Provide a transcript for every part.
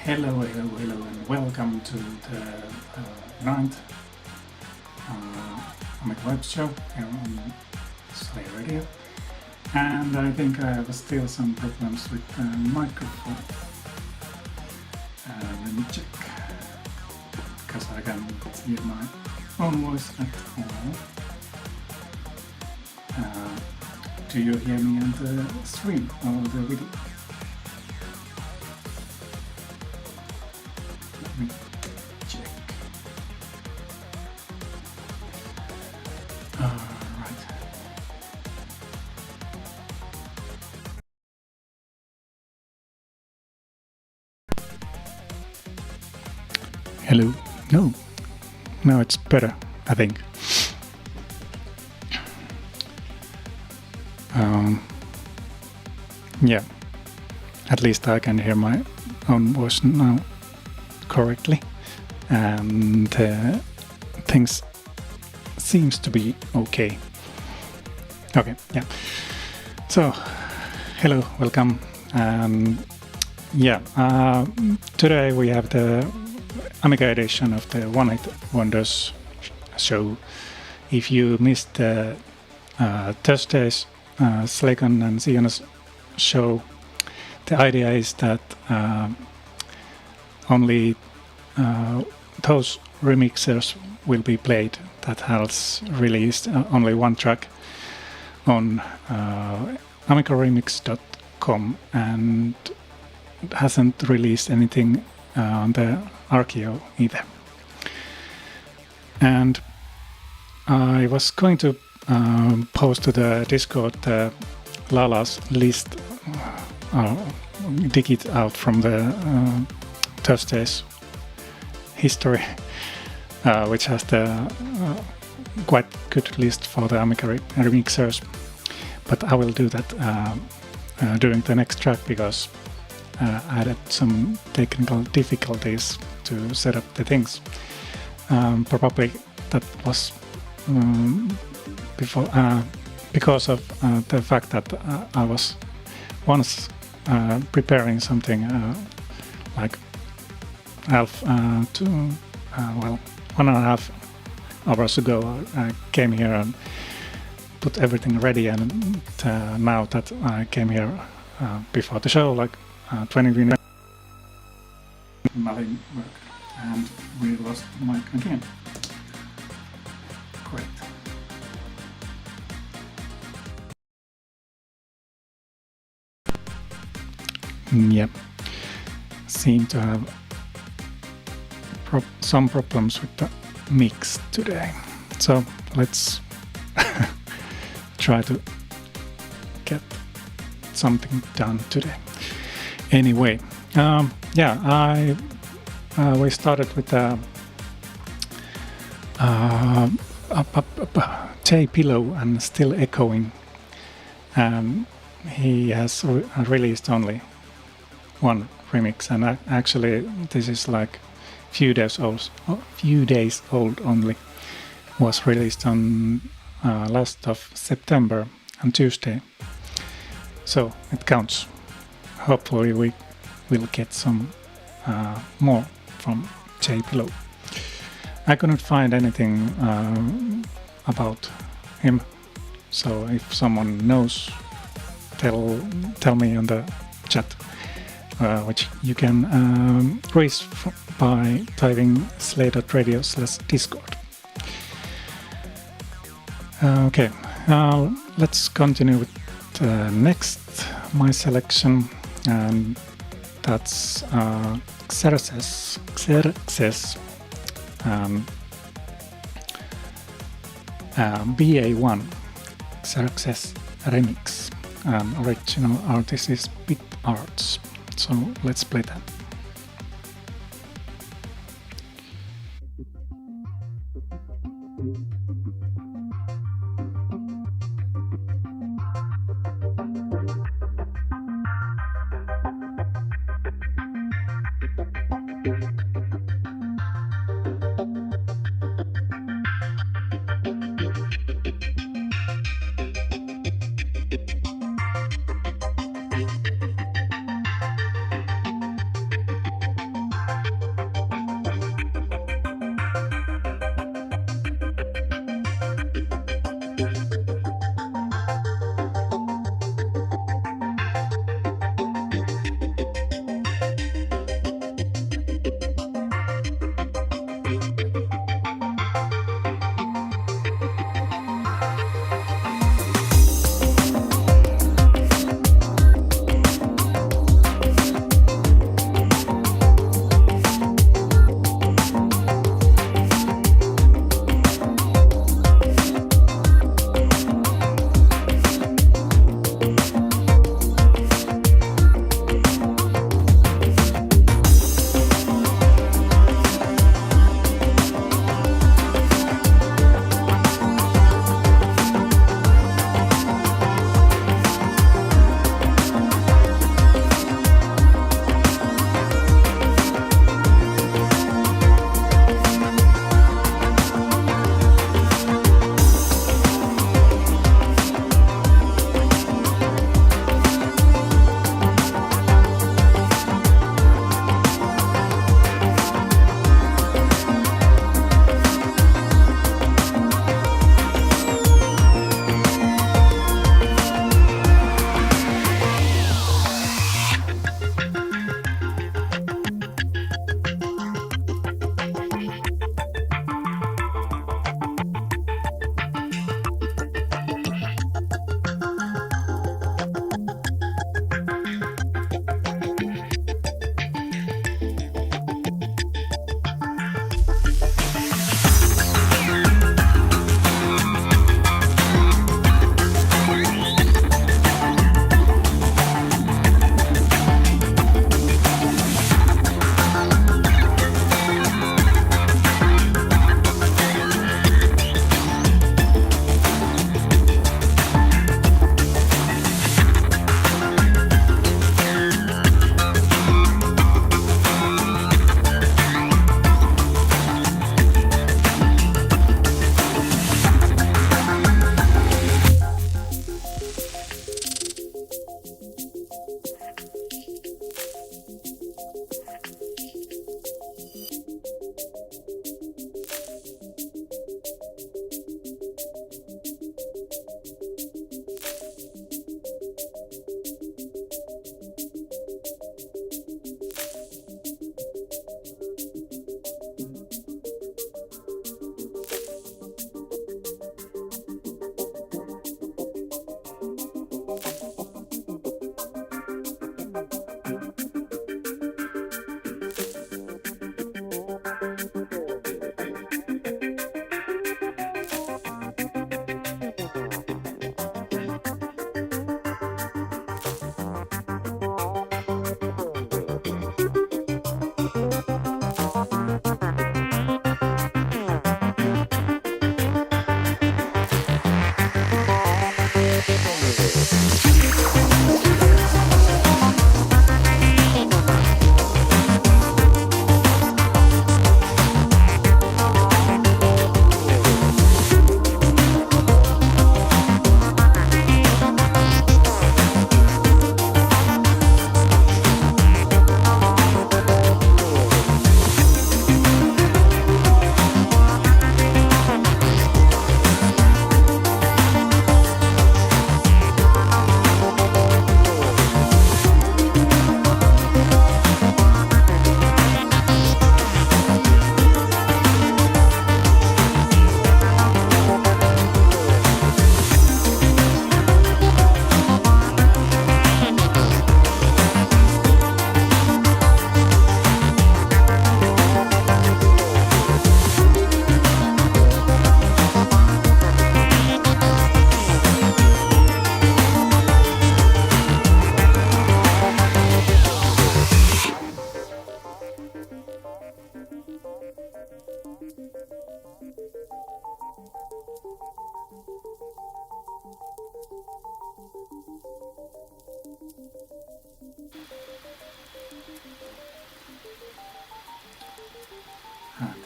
Hello and welcome to the ninth Amiga Web Show here on Slay Radio. And I think I have still some problems with the microphone. Let me check, because I can't hear my own voice at all. Do you hear me on the stream or the video? Let me check. Alright. Hello. No. Now it's better, I think. Yeah, at least I can hear my own voice now correctly, and things seems to be okay. Okay, yeah. So, hello, welcome. Today we have the Amiga edition of the Hitvonders show. If you missed the Thursday's Slaygon and Ziona's show, the idea is that only those remixers will be played that has released only one track on AmigaRemix.com and hasn't released anything on the Archeo either. And I was going to post to the Discord the Lala's list, dig it out from the Thursday's history, which has the quite good list for the Amiga remixers. But I will do that during the next track because I had some technical difficulties to set up the things. Probably that was because of the fact that I was once preparing something like 1.5 hours ago. I came here and put everything ready, and now that I came here before the show, like 20 minutes, nothing worked, and we lost mic again. Great. Yep, seem to have some problems with the mix today, so let's try to get something done today. Anyway, we started with J Pillow and Still Echoing. He has released only one remix, and actually this is like few days old only. Was released on last of September on Tuesday, so it counts. Hopefully we will get some more from J Pillow. I couldn't find anything about him, so if someone knows, tell me on the chat, which you can raise by typing slay.radio/discord. Okay, let's continue with next my selection, and that's Xerxes BA1 Xerxes remix. Original artist is Bit Arts. So let's play that.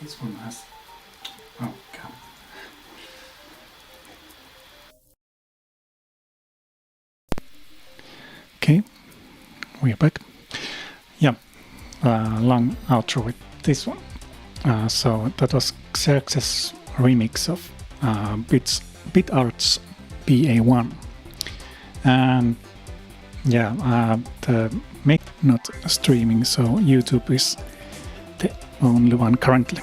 This one has... Oh, God. Okay, we're back. Yeah, long outro with this one. So that was Xerxes remix of BitArt's BA1. And yeah, the make not streaming, so YouTube is the only one currently.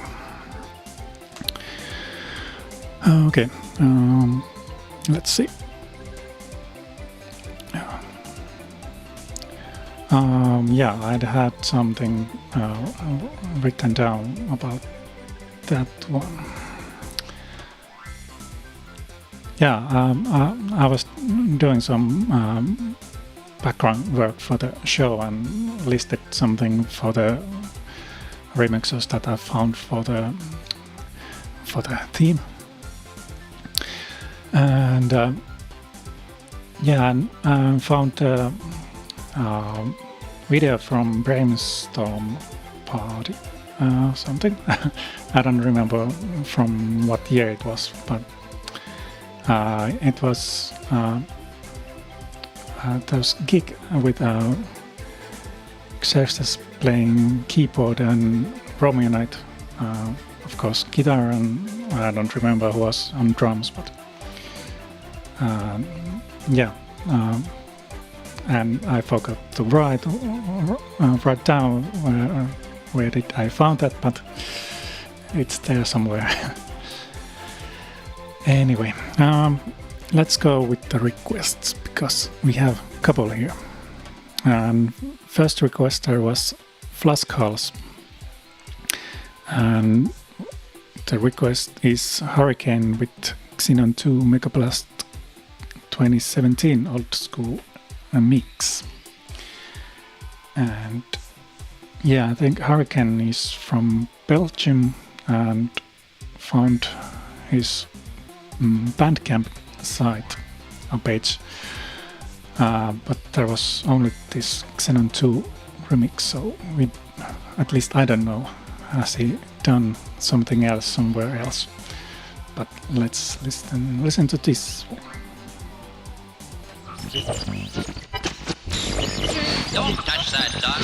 Okay, let's see. Yeah, I'd had something written down about that one. Yeah, I was doing some background work for the show and listed something for the remixers that I found for the theme. And yeah, I found a video from Brainstorm Party, something. I don't remember from what year it was, but it was those gig with Xerxes playing keyboard and Romeo Knight, of course, guitar, and I don't remember who was on drums, but yeah, and I forgot to write down where did I found that, but it's there somewhere. Anyway, let's go with the requests, because we have a couple here. And first requester was Flaskhals, and the request is HurryKn with Xenon 2 Megablast 2017 Oldschool mix. And yeah, I think HurryKn is from Belgium and found his Bandcamp site or page, but there was only this Xenon 2 remix, so at least I don't know, has he done something else somewhere else? But let's listen to this one. Don't touch that, Doc.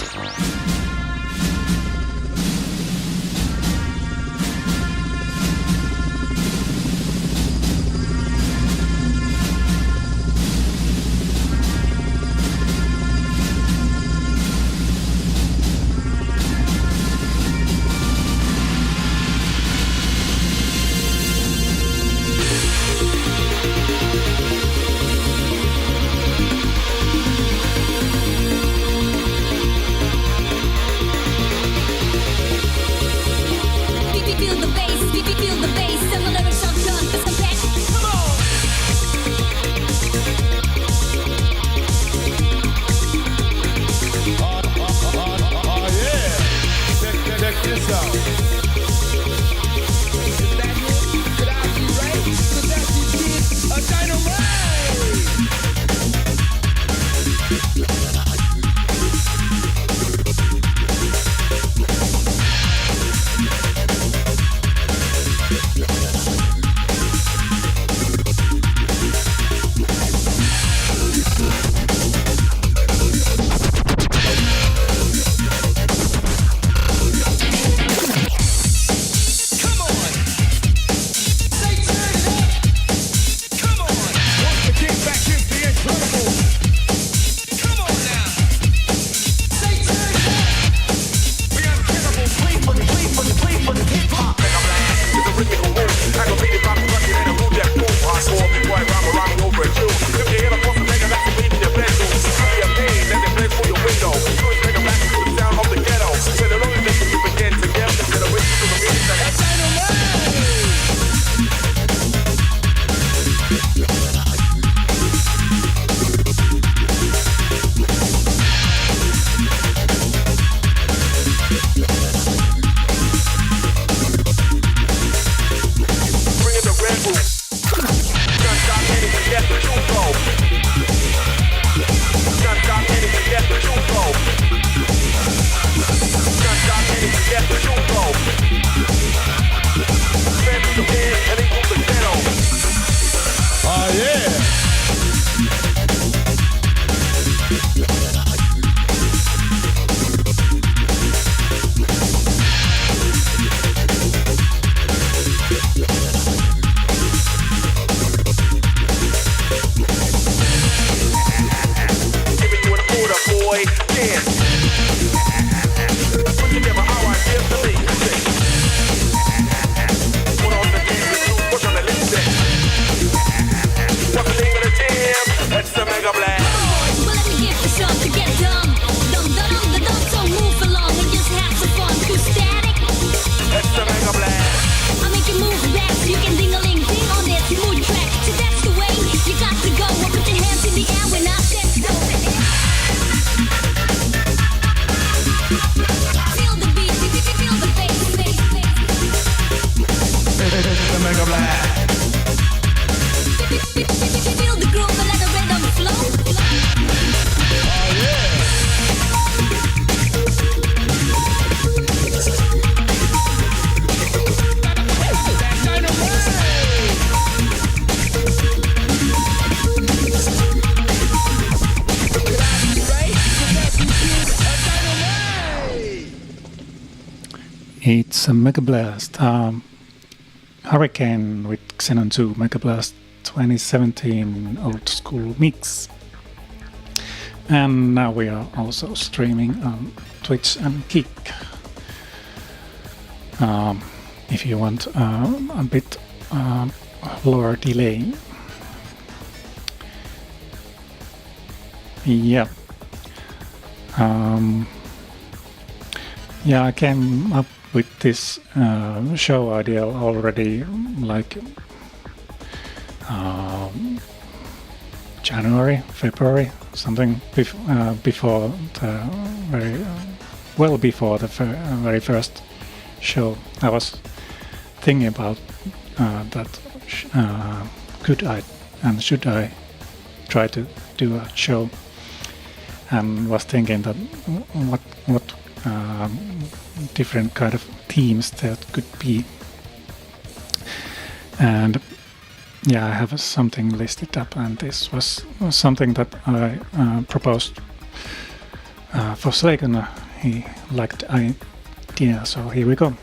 again. Put together our ideas to be. Put on the game, push on the list set. What's the name of the team? That's the Megablast. Well, let me give the shot to get dumb. Dumb, so move along and just have some fun. Too static. That's the Megablast. I'll make you move back so you can ding-a-ling-ding on this mood track. So that's the way you got to go. Well, put your hands in the air when I said go. Feel the beat, feel the bass. This is the Megablast. Feel the groove and let the rhythm flow. Oh yeah. It's a Megablast. HurryKn with Xenon 2 Megablast 2017 old school mix. And now we are also streaming on Twitch and Kick. If you want a bit lower delay. Yeah. Yeah, I came up with this show idea already like January, February, something before the well before the very first show. I was thinking about that could I and should I try to do a show, and was thinking that what different kind of themes that could be, and yeah, I have something listed up, and this was something that I proposed for Slaygon. He liked the idea, so here we go.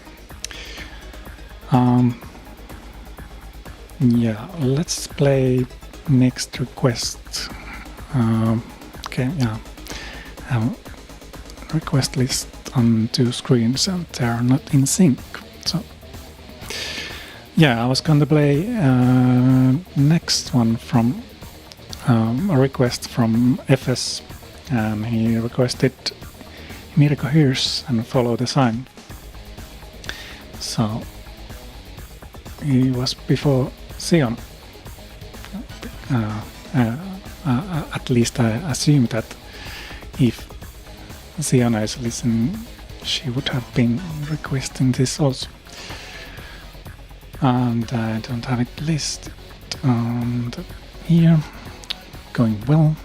Yeah, let's play next request. Okay, yeah, request list on 2 screens and they are not in sync. So yeah, I was gonna play next one from a request from FS, and he requested Mirko Hirsch and Follow the Sign. So he was before Ziona. At least I assume that if Ziona is listening, she would have been requesting this also. And I don't have it listed on here. Going well.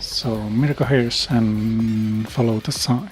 So Mirko Hirsch and Follow the Sign.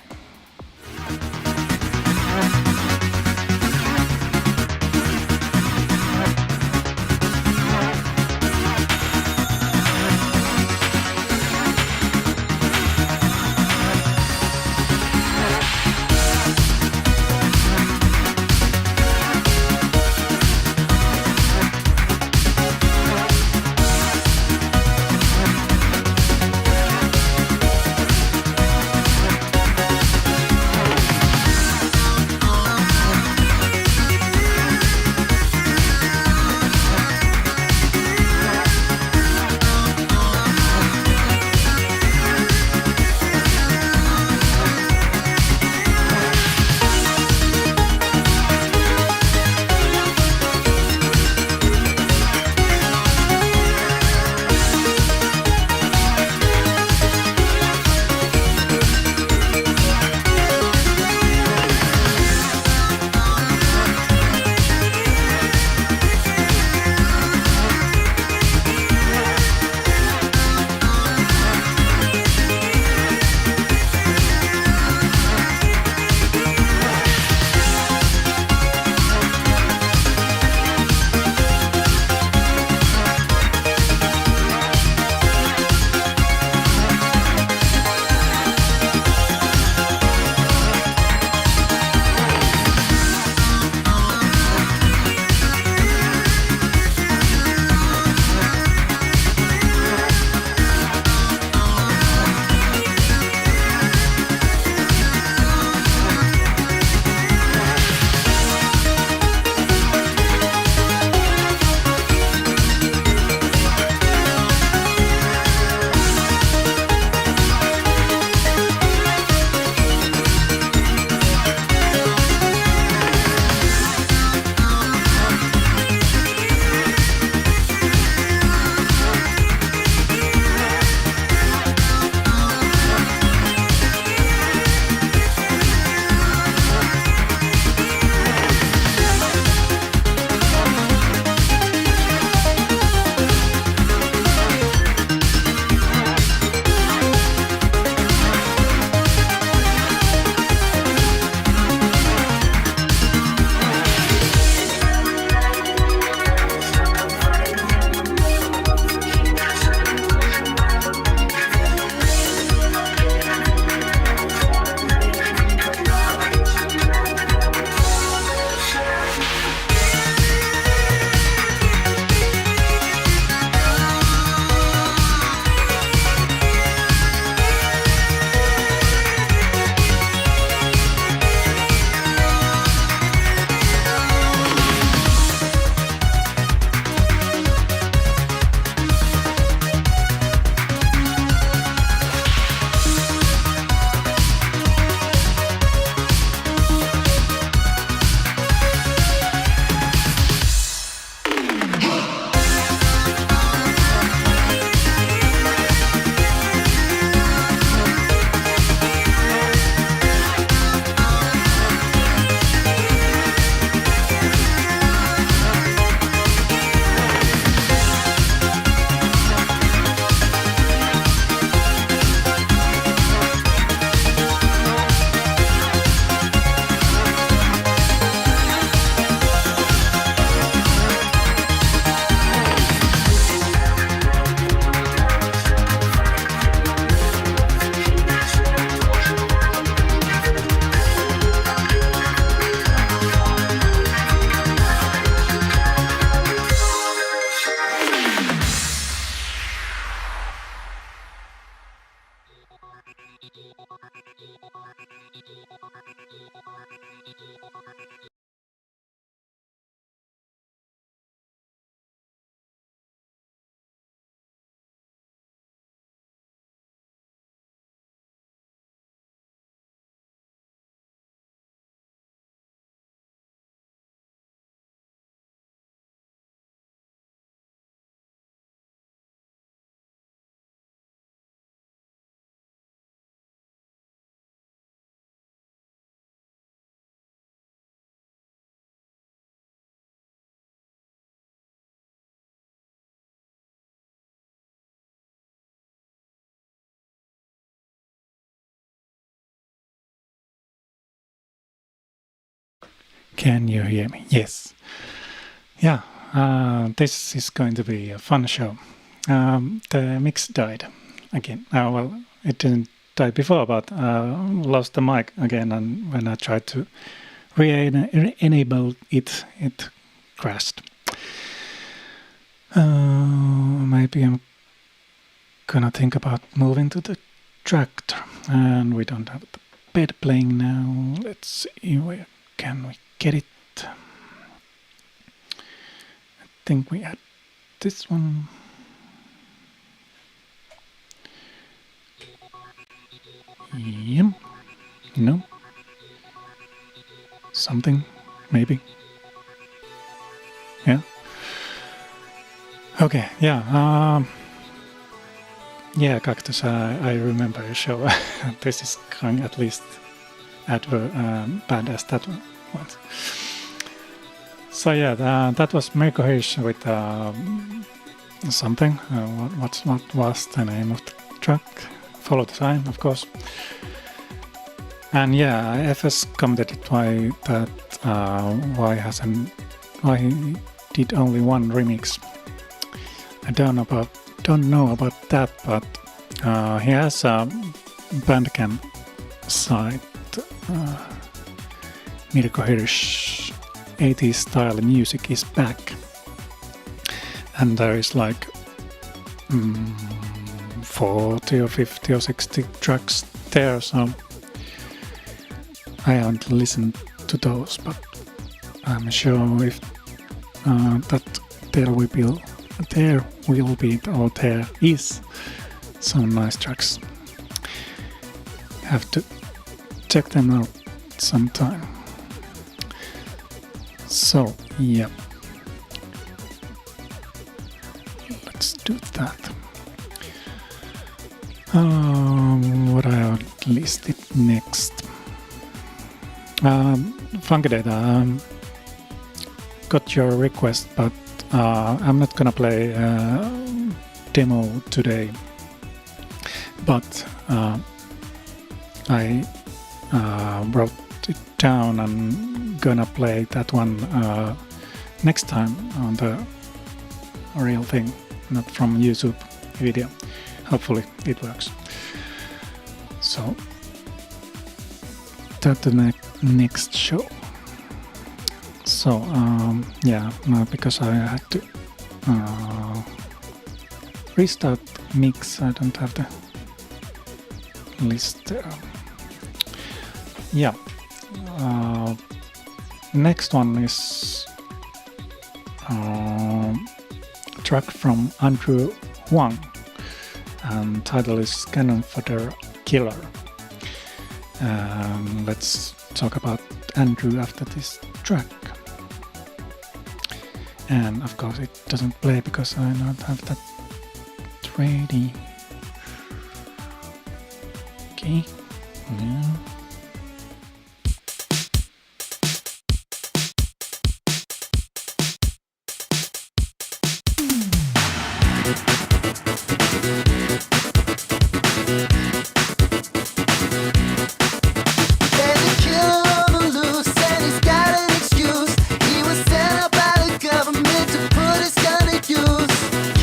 Can you hear me? Yes. Yeah, this is going to be a fun show. The mix died again. Well, it didn't die before, but lost the mic again, and when I tried to re-enable it, it crashed. Maybe I'm gonna think about moving to the tractor, and we don't have the bed playing now. Let's see, where can we get it? I think we had this one. Yep. No. Something, maybe. Yeah. Okay, yeah. Yeah, Cactus, I remember your show. This is going at least as bad as that one was. So yeah, that was Mirko Hirsch with something. What was the name of the track? Follow the Sign, of course. And yeah, FS commented why he did only one remix. I don't know about that, but he has a Bandcamp site, Mirko Hirsch 80s style music is back, and there is like 40 or 50 or 60 tracks there, so I haven't listened to those, but I'm sure if that there is some nice tracks. Have to check them out sometime. So yeah, let's do that. What I listed next. Funky Data, got your request, but I'm not gonna play demo today. But I wrote it down and gonna play that one next time on the real thing, not from YouTube video. Hopefully it works. So that's the next show. So yeah, because I had to restart mix, I don't have the list there. Yeah. Next one is a track from Andrew Huang, and title is Cannon Fodder Killer. Let's talk about Andrew after this track. And of course it doesn't play because I don't have that ready. Okay. Yeah. Killer.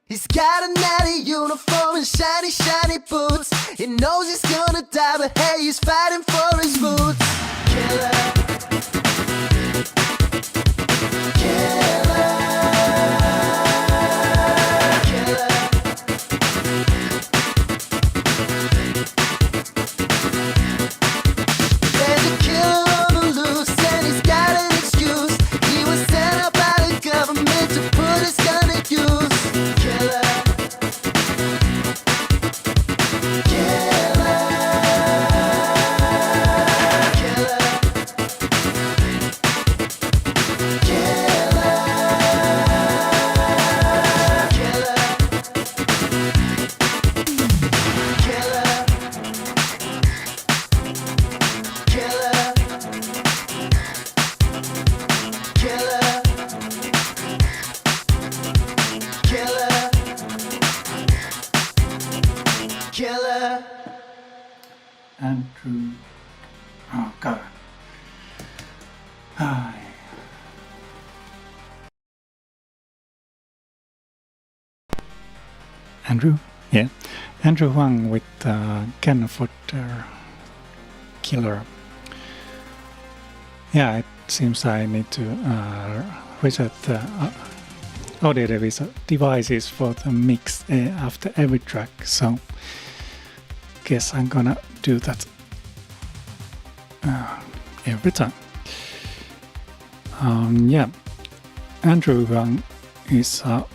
He's got a natty uniform and shiny, shiny boots. He knows he's gonna die, but hey, he's fighting for his roots. Killer. Killer. Killer. There's a killer on the loose and he's got an excuse. He was sent up by the government to put his gun to use. Killer. Killer. Killer. Killer. Killer. Killer. Killer. Killer. Killer. Killer. Andrew. Oh, God. Hi. Andrew? Yeah. Andrew Huang with Fodder Killer. Yeah, it seems I need to reset the audio devices for the mix after every track, so guess I'm gonna do that every time. Yeah, Andrew Huang is a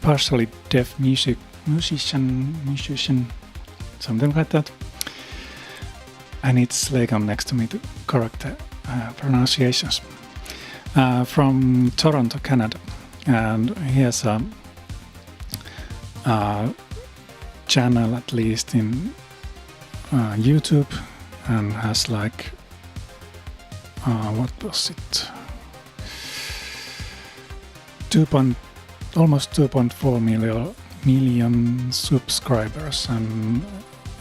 partially deaf musician, something like that. I need Slaygon next to me to correct the pronunciations. From Toronto, Canada, and he has a channel, at least in YouTube, and has like what was it? Almost 2.4 million subscribers and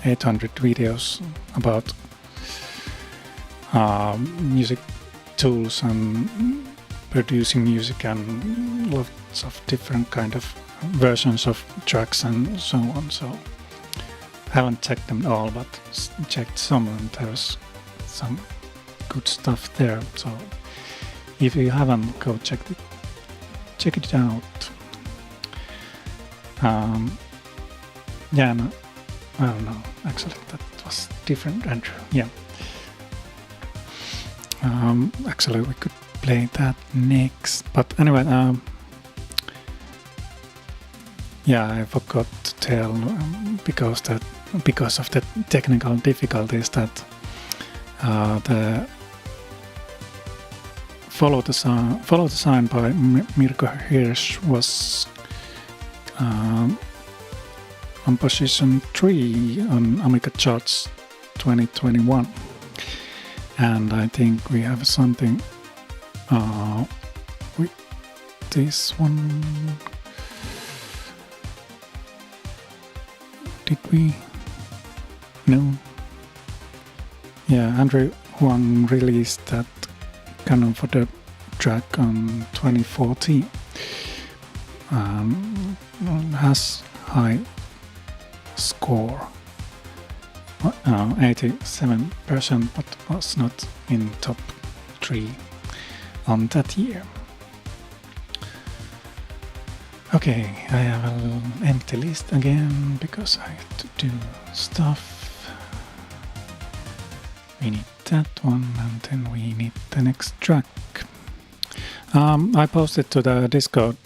800 videos about music tools and producing music and lots of different kind of versions of tracks and so on. So haven't checked them all, but checked some, and there's some good stuff there. So if you haven't, go check it out. Yeah, no, I don't know. Actually, that was different, Andrew. Yeah. Actually, we could play that next. But anyway, yeah, I forgot to tell because of the technical difficulties that the Follow the Sign by Mirko Hirsch was on position 3 on Amiga charts 2021, and I think we have something with this one. Did we? No. Yeah, Andrew Huang released that Canon Fodder track on 2014. Has high score, 87%, but was not in top 3 on that year. Okay, I have an empty list again because I have to do stuff. We need that one, and then we need the next track. I posted to the Discord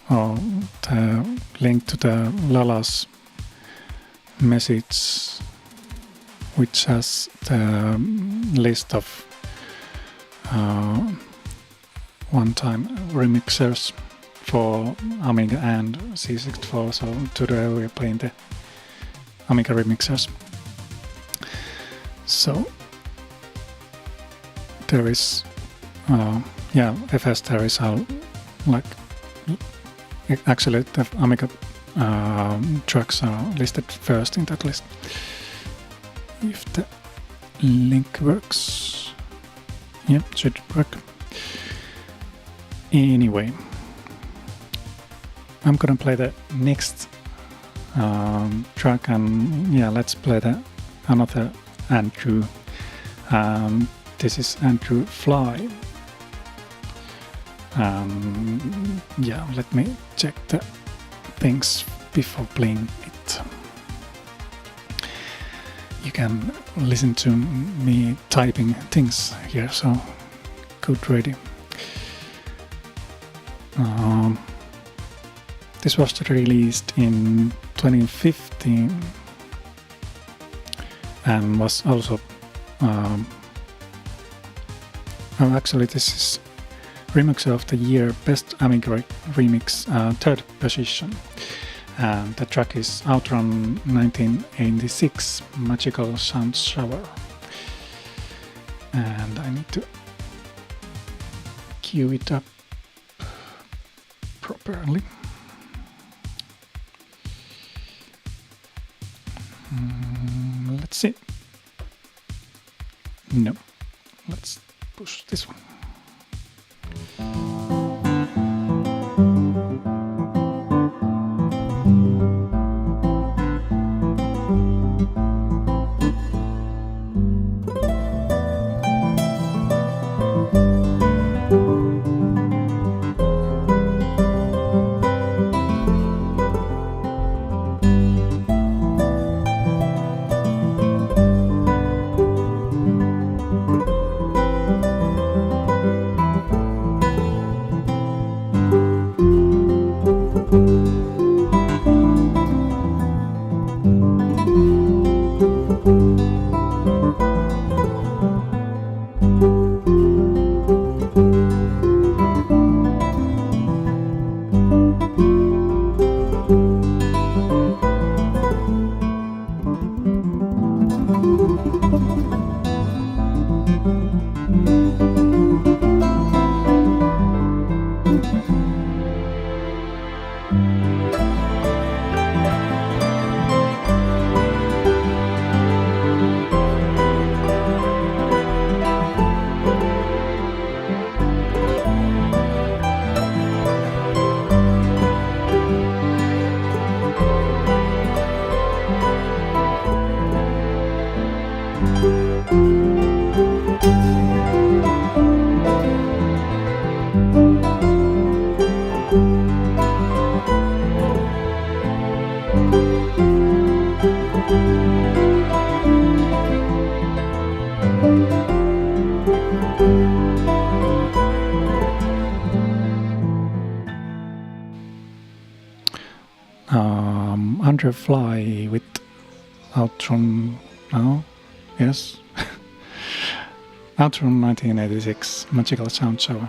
the link to the Lala's message, which has the list of one-time remixers for Amiga and C64. So today we're playing the Amiga remixers. So there is FS there is a like actually the Amiga tracks are listed first in that list. If the link works, yeah, should work. Anyway, I'm gonna play the next track, and yeah, let's play the another Andrew. This is Andrew Fly. Yeah, let me check the things before playing it. You can listen to me typing things here, so good ready. This was released in 2015 and was also actually this is Remixer of the Year Best Amiga Remix, 3rd position. And the track is Outrun 1986 Magical Sound Shower. And I need to cue it up properly. Let's see. No, let's push this one. Fly with Outrun now, yes. Outrun 1986 Magical Sound Shower.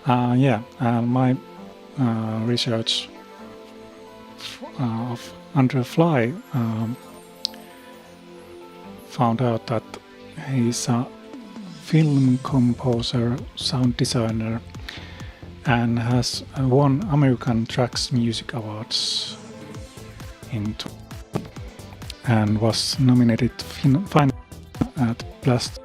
My research of Andrew Fly found out that he's a film composer, sound designer, and has won American Tracks Music Awards and was nominated finally at Blast.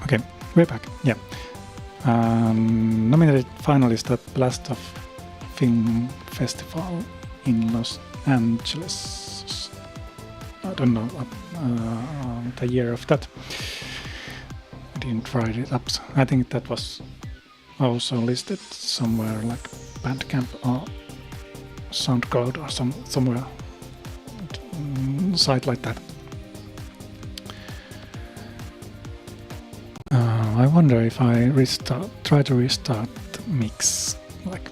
Okay, we're back. Yeah, nominated finalist at Blast of Film Festival in Los Angeles. I don't know the year of that. I didn't write it up. I think that was also listed somewhere like Bandcamp or SoundCloud or somewhere site like that. I wonder if I try to restart the mix like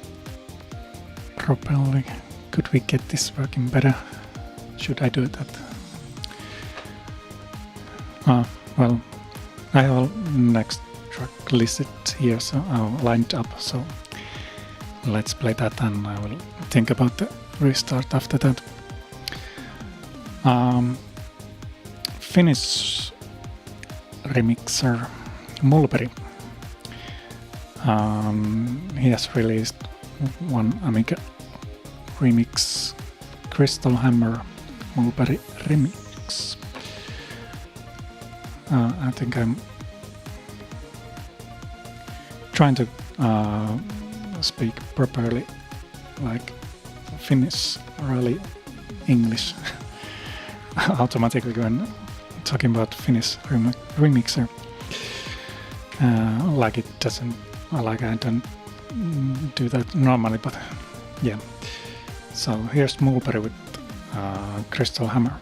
properly. Could we get this working better? Should I do that? Well, I will next track listed here, so lined up. So let's play that, and I will think about the restart after that. Finnish remixer Mulperi. He has released one Amiga remix, Crystal Hammer Mulperi remix. I think I'm trying to speak properly, like Finnish, really English automatically when talking about Finnish remixer. Like it doesn't, like I don't do that normally, but yeah. So here's Mulperi with Crystal Hammer.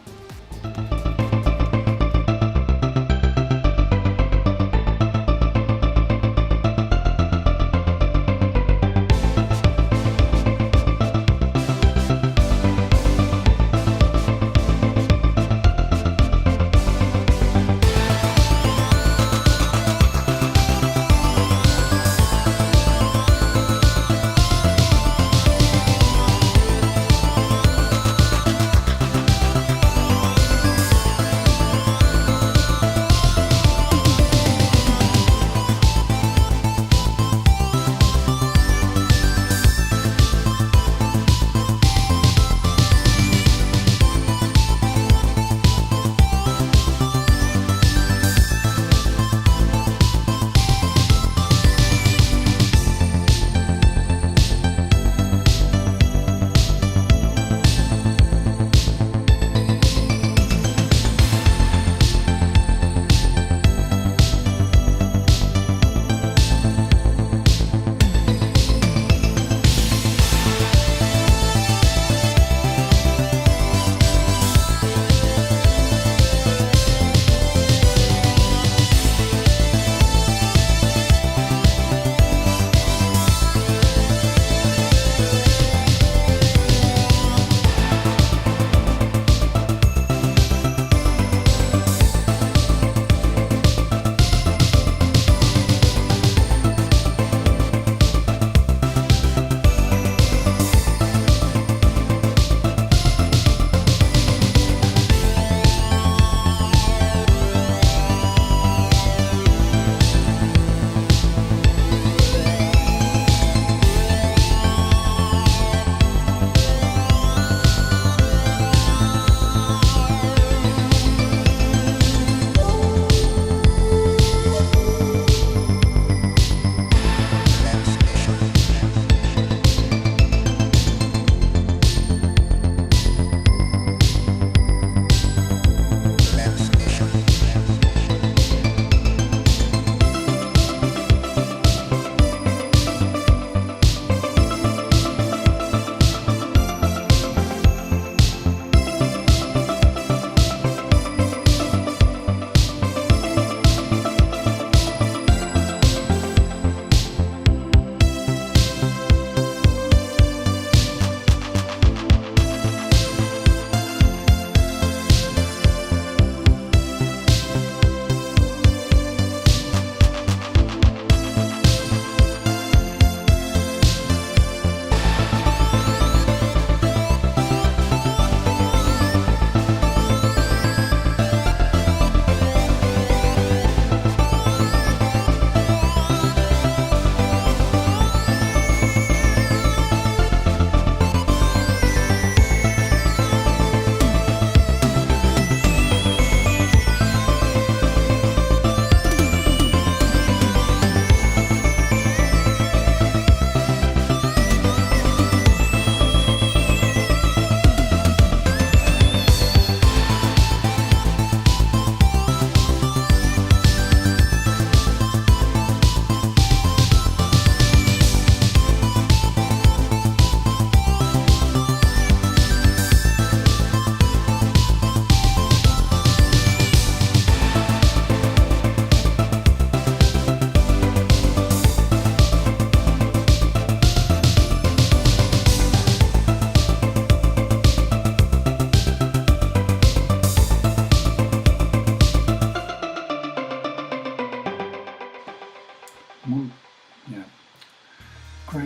Great,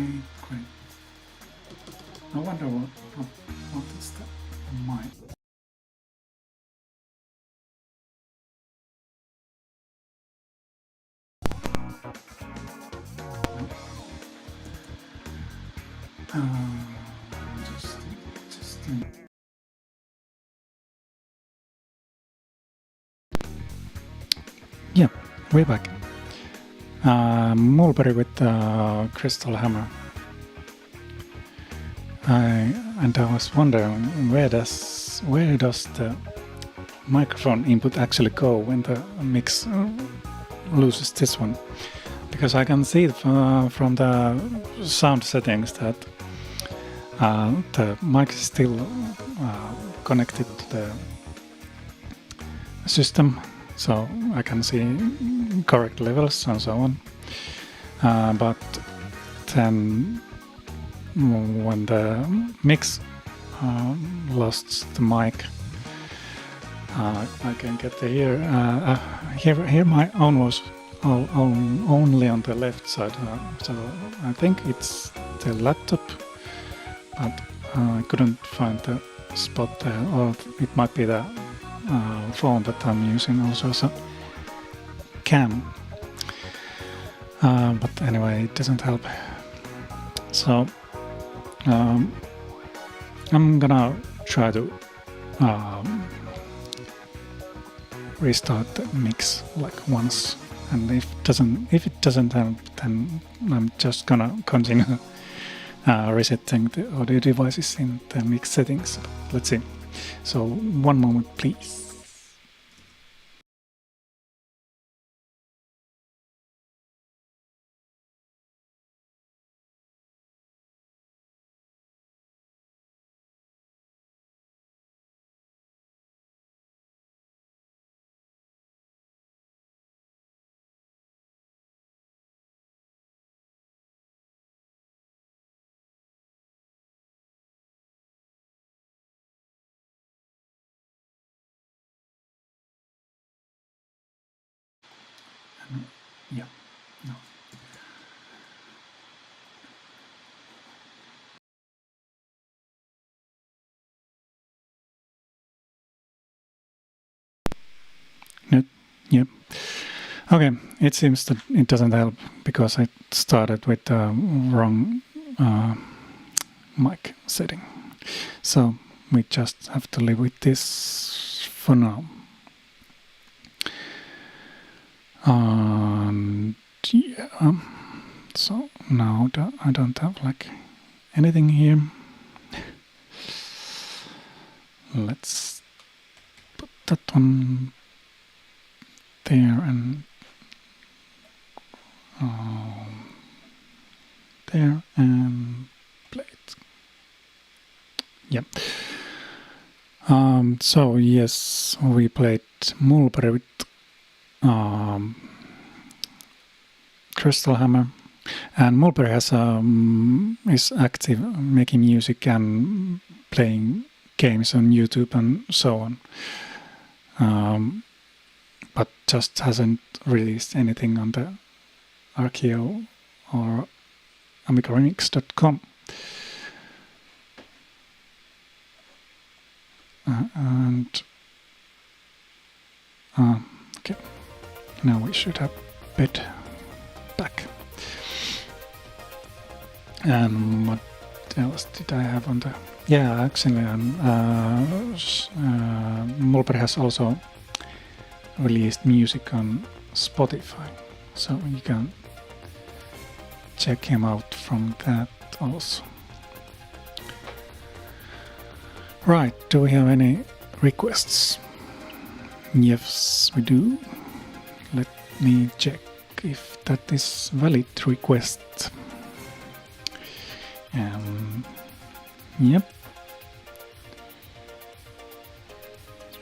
great. I wonder what is the mic. Just yeah, way back. Mulperi with the crystal hammer. And I was wondering where does the microphone input actually go when the mix loses this one, because I can see from the sound settings that the mic is still connected to the system, so I can see correct levels and so on, but then when the mix lost the mic, I can get the here my own was only on the left side, so I think it's the laptop, but I couldn't find the spot there, or it might be the phone that I'm using also as a cam, but anyway, it doesn't help. So I'm gonna try to restart the mix like once, and if it doesn't help, then I'm just gonna continue resetting the audio devices in the mix settings. Let's see. So one moment, please. Yeah, no. Yep. Okay, it seems that it doesn't help because I started with the wrong mic setting. So we just have to live with this for now. And yeah, so now I don't have like anything here. Let's put that one there and there and play it. Yep. So yes, we played Mulperi with crystal hammer, and Mulperi has is active making music and playing games on YouTube and so on, but just hasn't released anything on the Archeo or AmigaRemix.com. And okay, now we should have bed back. And what else did I have on the? Yeah, actually, Mulperi has also released music on Spotify, so you can check him out from that also. Right, do we have any requests? Yes, we do. Let me check if that is valid request. Yep.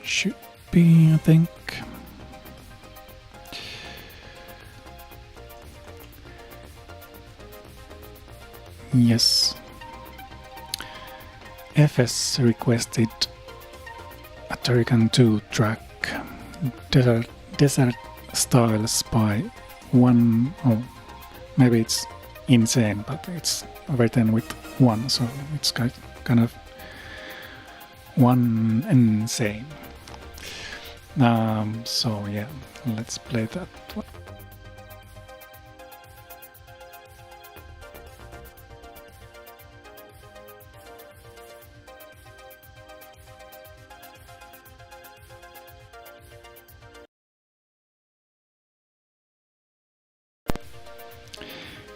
Should be, I think. Yes. FS requested a Turrican 2 track, Desert Styles by one, or maybe it's insane, but it's written with one, so it's kind of one insane. So yeah, let's play that one.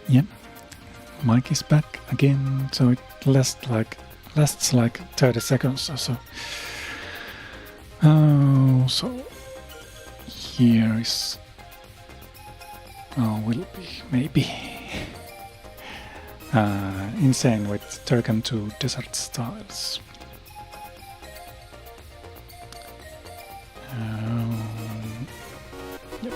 Yeah, mic is back again, so it lasts like 30 seconds or so. So here is will be maybe insane with Turrican 2 desert styles. Yep.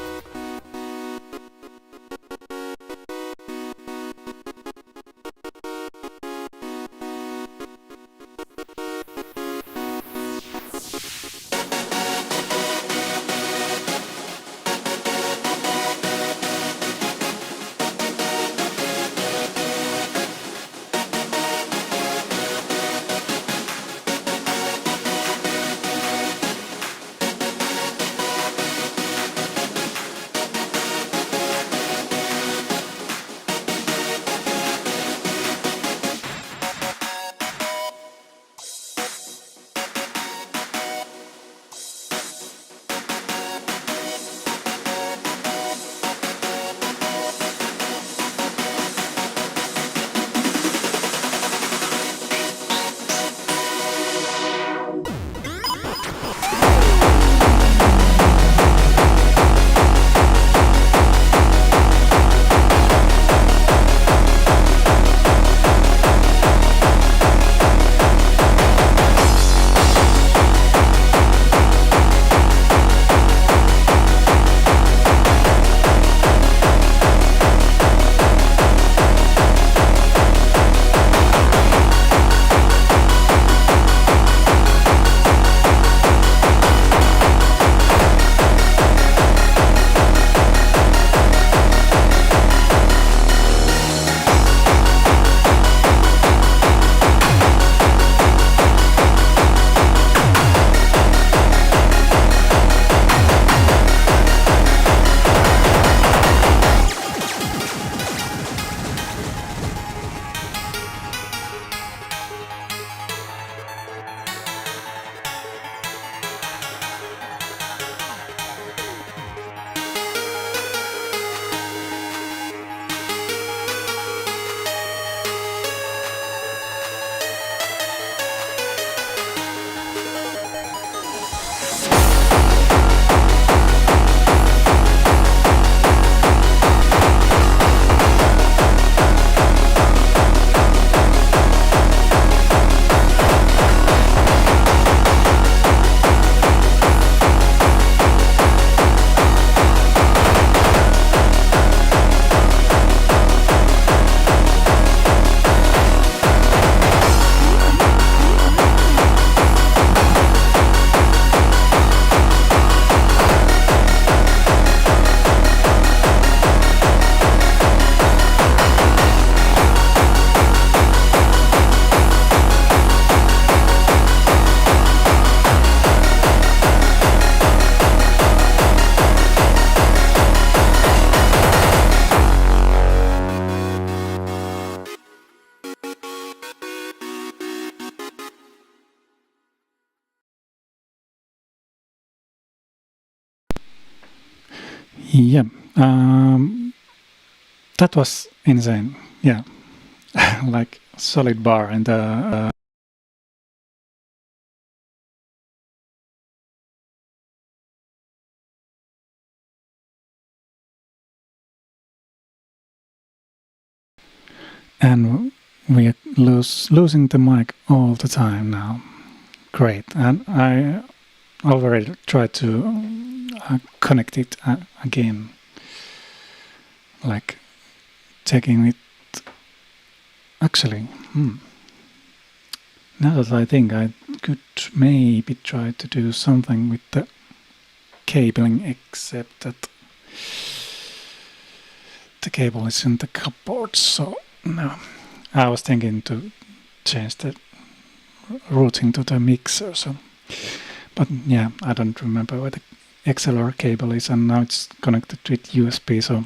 Yeah, that was insane. Yeah, like solid bar and and we are losing the mic all the time now. Great, and I already tried to connect it again, like taking it. Actually, now that I think, I could maybe try to do something with the cabling, except that the cable is in the cupboard, so no. I was thinking to change the routing to the mixer, so but yeah, I don't remember where the XLR cable is, and now it's connected with USB, so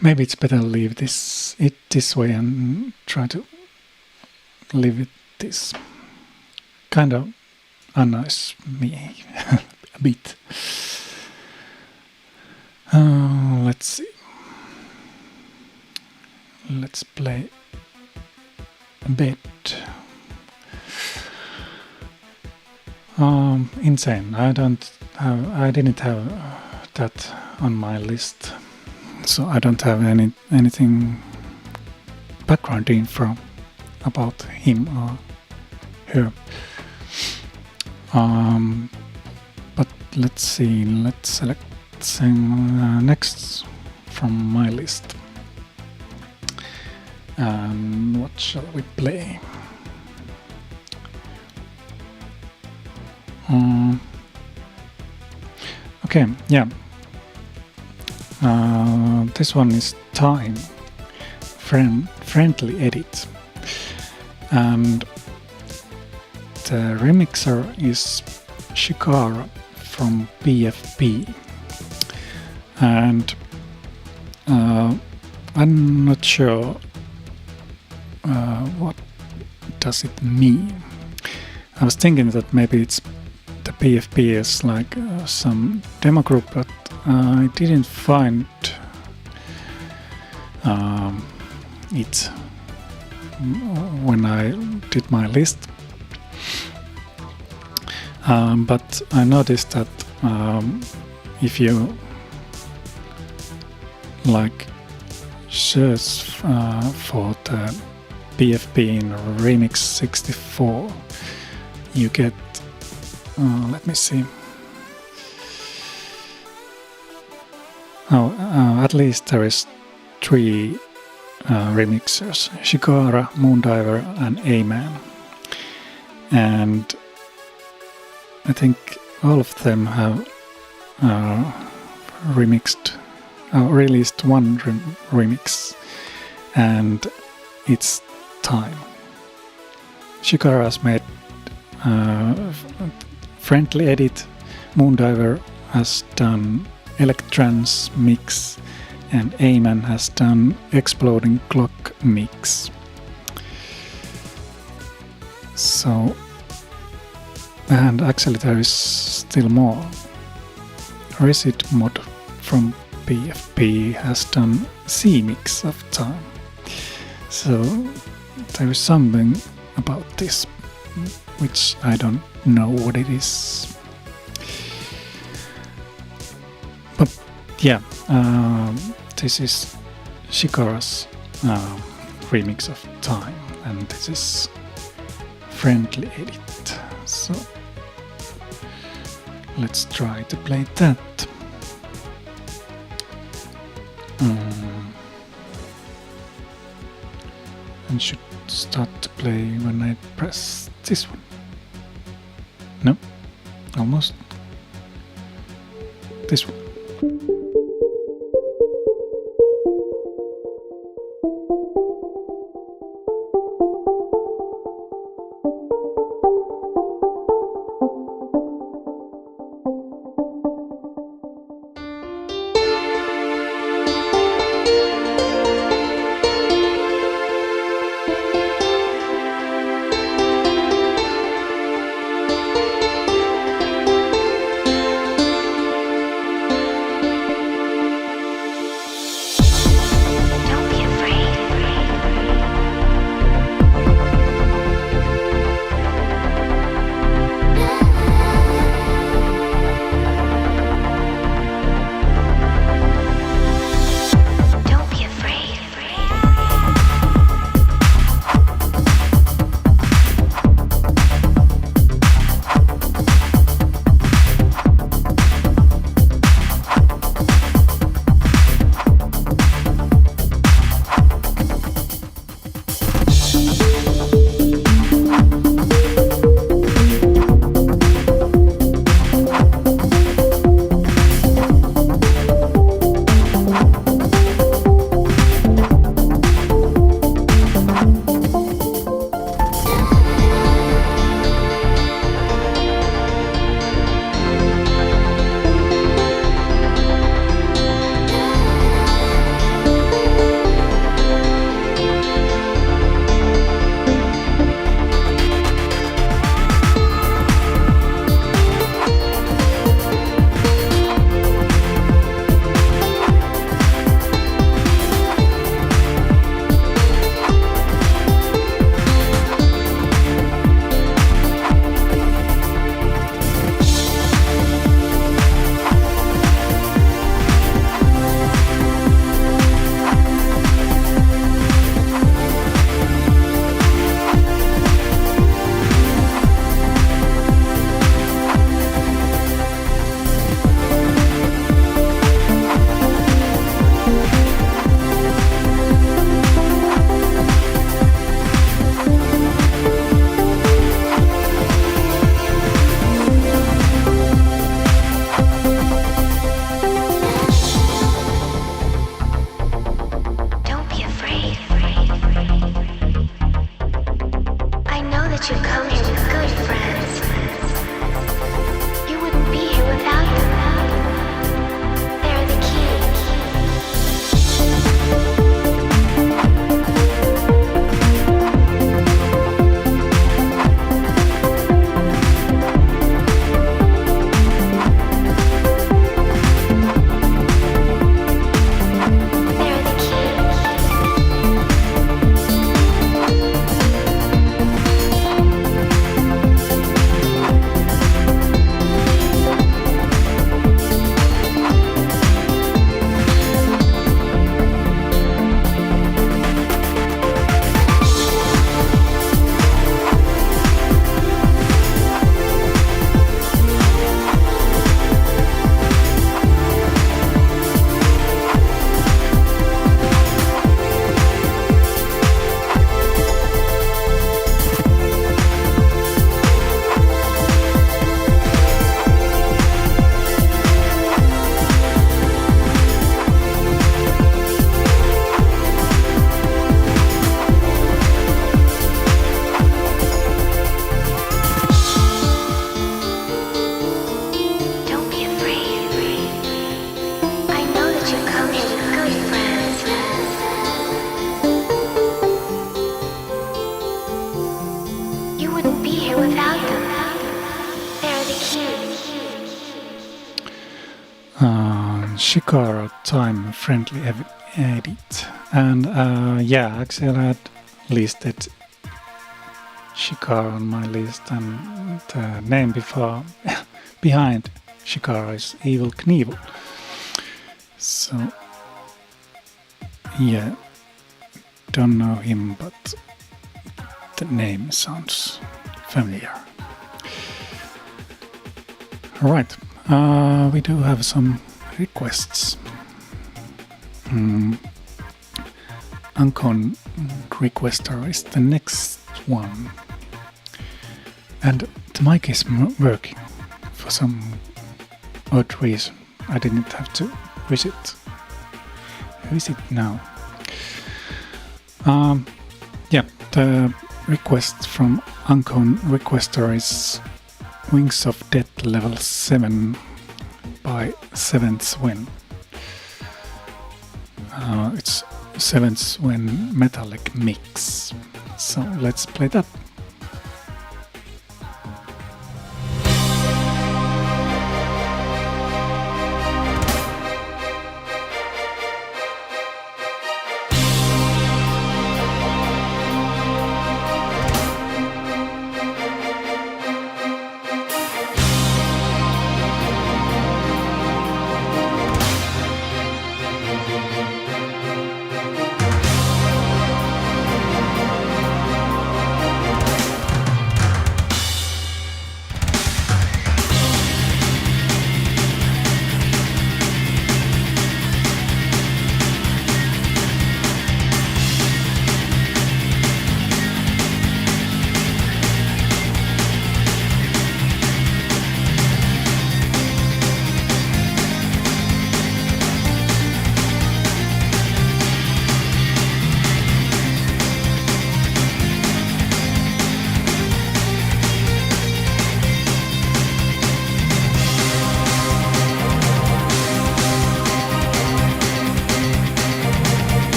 maybe it's better leave it this way and try to leave it this. Kind of annoys me a bit. Let's see. Let's play a bit. Insane. I didn't have that on my list, so I don't have anything background info about him or her. But let's see. Let's select next from my list. And what shall we play? Okay, yeah. This one is Time Friendly Edit, and the remixer is Shicara from PFP, and I'm not sure what does it mean. I was thinking that maybe it's the PFP is like some demo group, but I didn't find it when I did my list. But I noticed that if you like search for the PFP in Remix 64, you get let me see. At least there is 3 remixers: Shicara, Moondiver, and A-Man. And I think all of them have released one remix, and it's Time. Shikara's made Friendly Edit, Moondiver has done Electrans Mix, and A-Man has done Exploding Clock Mix. So, and actually there is still more. Resid Mod from PFP has done C-Mix of Time. So there is something about this which I don't know what it is. But yeah, this is Shikara's remix of Time, and this is Friendly Edit. So let's try to play that. And should start to play when I press this one. No, almost. This one. Don't be afraid. that you come here with good friends. You wouldn't be here without them. They're the key. Shicara time friendly edit, and yeah, Axel had listed Shicara on my list, and the name behind Shicara is Evil Knievel. So yeah, don't know him, but the name sounds familiar. Alright, we do have some requests. Uncon requester is the next one, and the mic is working for some odd reason. I didn't have to visit now. Yeah, the request from Uncon requester is Wings of Death level 7 by 7th Wind. It's 7th Wind metallic mix. So let's play that.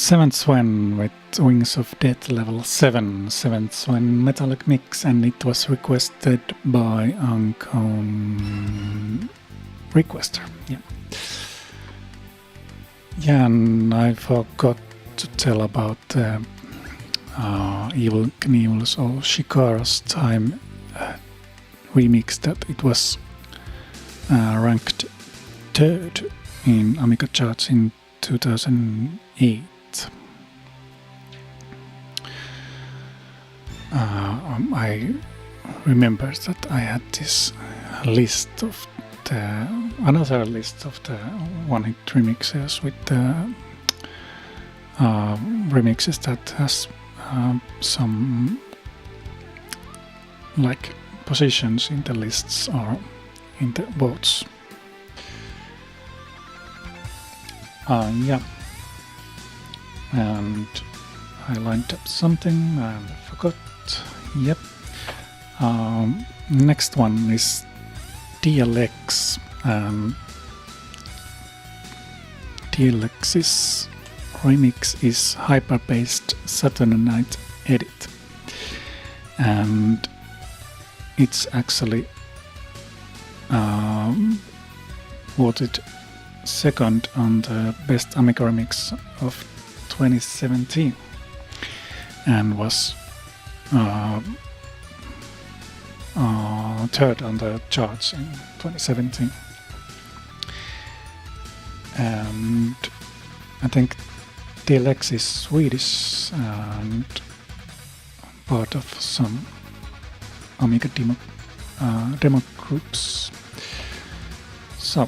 Seventh Swan with Wings of Death level 7, Seventh Swan metallic mix, and it was requested by unknown requester. Yeah, and I forgot to tell about Evil Knievel's or Shikara's time remix, that it was ranked 3rd in Amiga charts in 2008. I remember that I had this list of another list of the one-hit remixers with the remixes that has some like positions in the lists or in the votes. Yeah, and I lined up something and I forgot. Yep. Next one is DLX. DLX's remix is Hyperbased Saturday Night Edit, and it's actually voted second on the Best Amiga Remix of 2017 and was third on the charts in 2017. And I think DLX is Swedish and part of some Amiga demo groups. So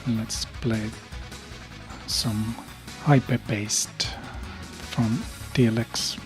let's play some Hyperbased from DLX.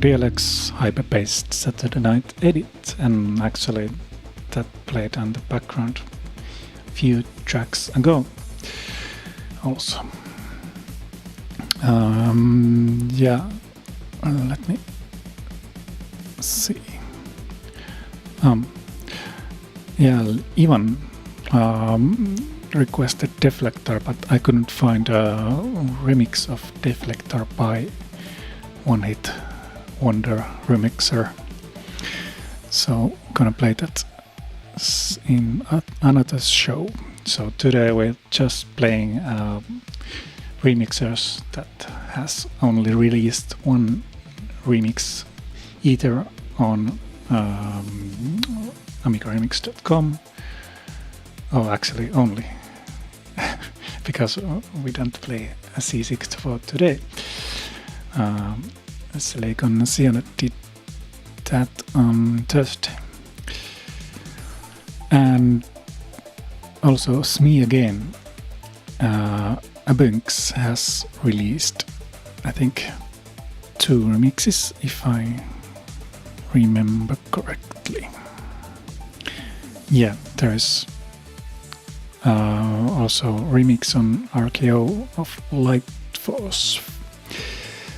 DLX Hyperbased Saturday Night Edit, and actually that played on the background a few tracks ago also. Yeah, let me see. Yeah, Ivan requested Deflector, but I couldn't find a remix of Deflector by One Hit Wonder remixer. So gonna play that in another show. So today we're just playing remixers that has only released one remix, either on AmigaRemix.com, or actually only because we don't play a C64 today. Slaygon and Ziona did that on Thursday. And also SME again, Abunks has released, I think, 2 remixes, if I remember correctly. Yeah, there's also remix on RKO of Light Force,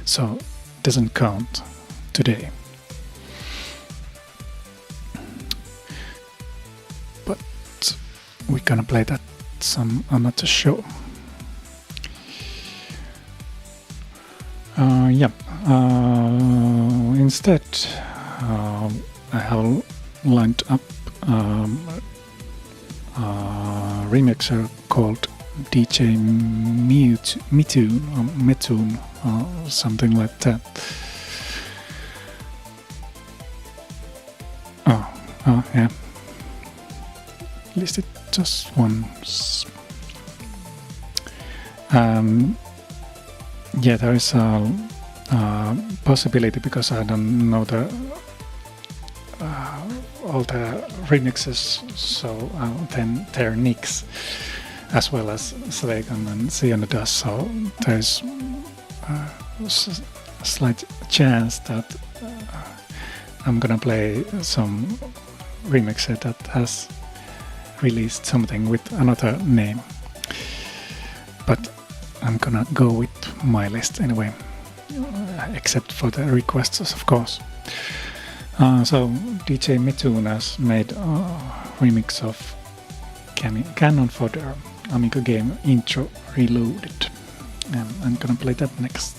so doesn't count today. But we're gonna play that some another show. Instead, I have lined up a remixer called DJ METUNE or something like that. Yeah. Listed just once. Yeah, there is a possibility, because I don't know all the remixes, so then their nicks, as well as Slaygon and Ziona does. So there's a slight chance that I'm gonna play some remixer that has released something with another name, but I'm gonna go with my list anyway, except for the requests, of course. So DJ METUNE has made a remix of Canon Fodder Amiga game Intro Reloaded, and I'm gonna play that next.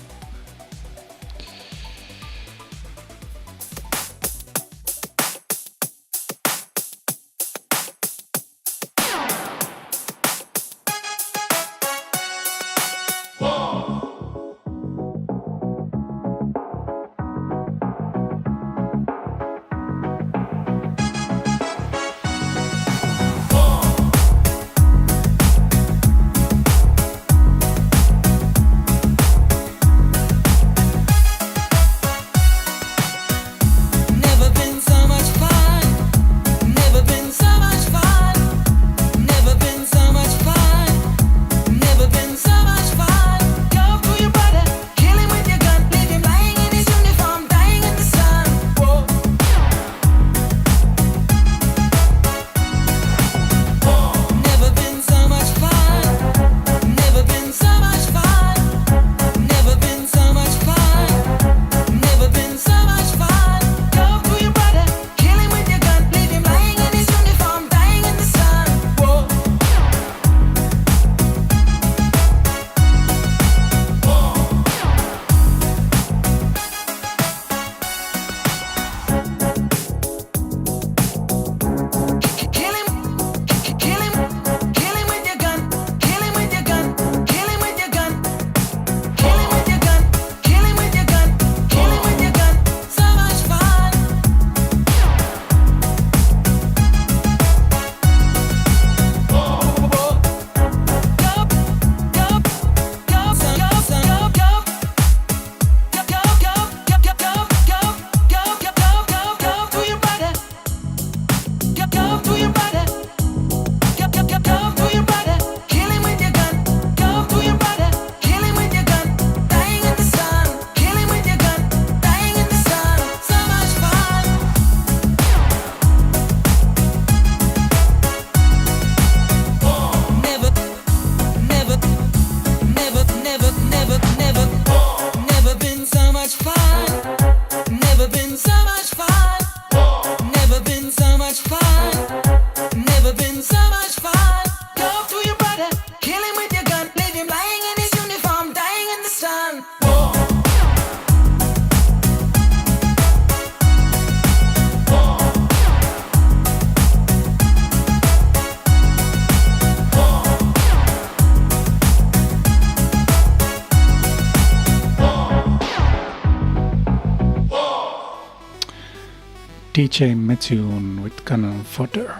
DJ METUNE with Canon Fodder.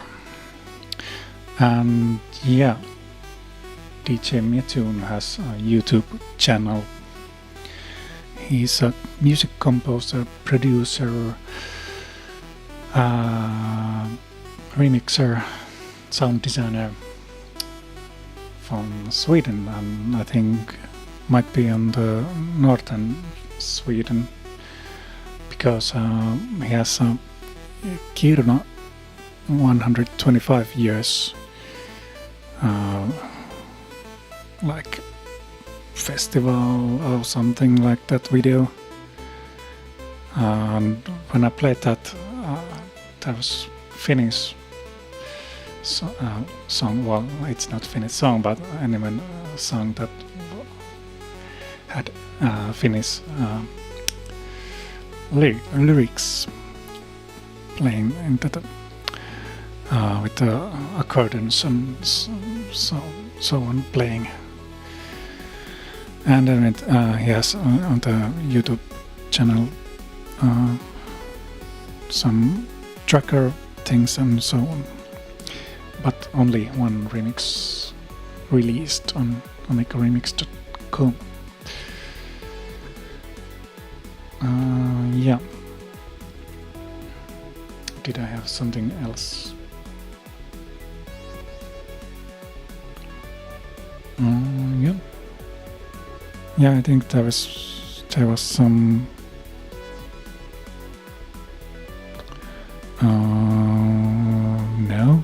And yeah, DJ METUNE has a YouTube channel. He's a music composer, producer, remixer, sound designer from Sweden, and I think might be on the northern Sweden, because he has a Kiruna 125 years like festival or something like that video. And when I played that, that was Finnish song. Well, it's not Finnish song, but anyway, a song that had Finnish lyrics playing into the with the accordions and so on playing. And then he has on the YouTube channel some tracker things and so on, but only one remix released on AmigaRemix.com. Yeah. Did I have something else? Yeah. Yeah, I think there was some no.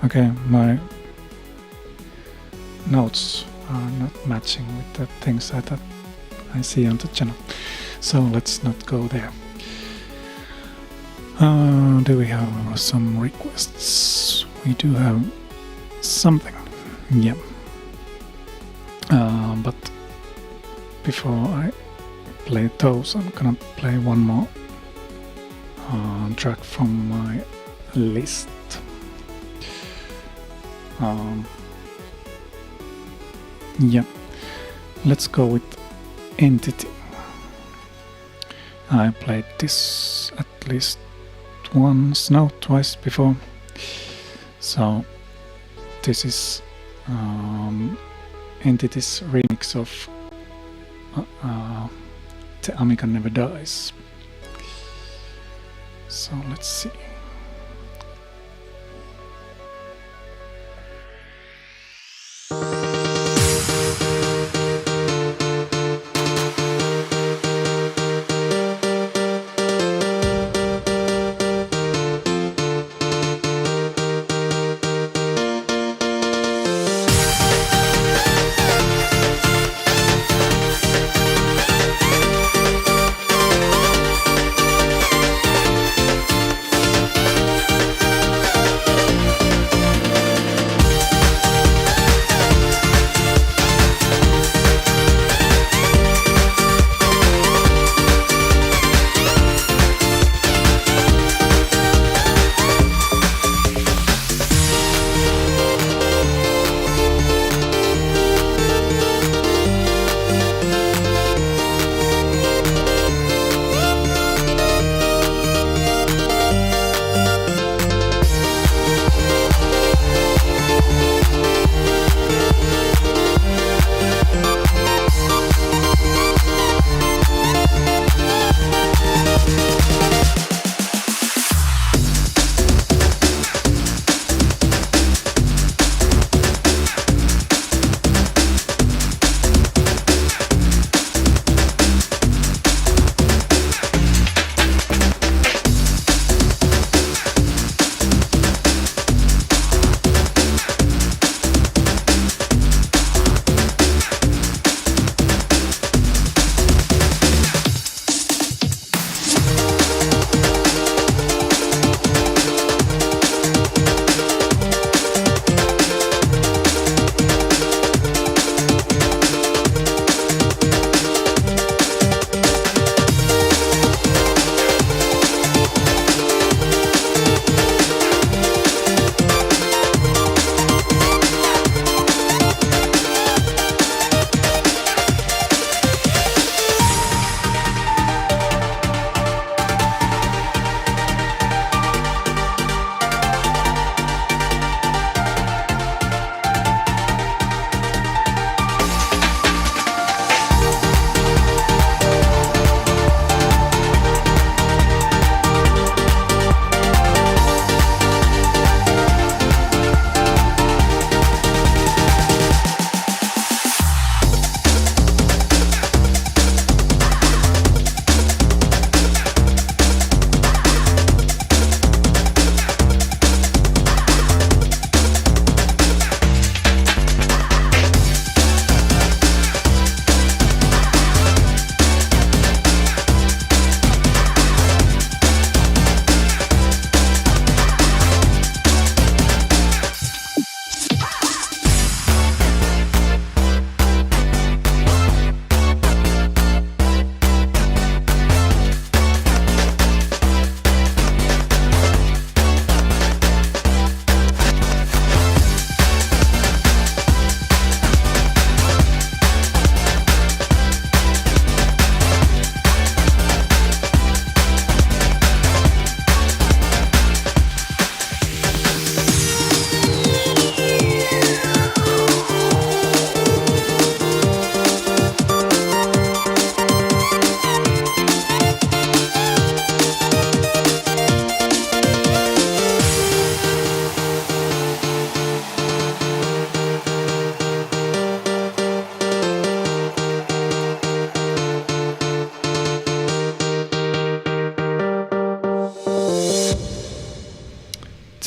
Okay, my notes are not matching with the things that I see on the channel, so let's not go there. Do we have some requests? We do have something, yeah. But before I play those, I'm gonna play one more track from my list. Yeah, let's go with Entity. I played this at least once, no, twice before. So this is Entity's remix of The Amiga Never Dies. So let's see.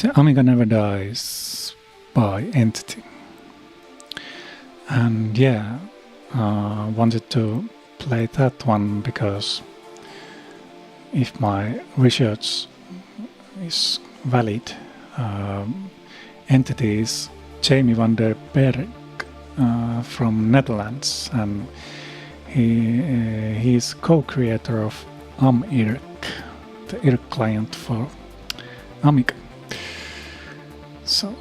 The Amiga Never Dies by Entity. And yeah, wanted to play that one because if my research is valid, Entity is Jamie van der Berg from Netherlands, and he is co-creator of Amiga, the IRC client for Amiga. So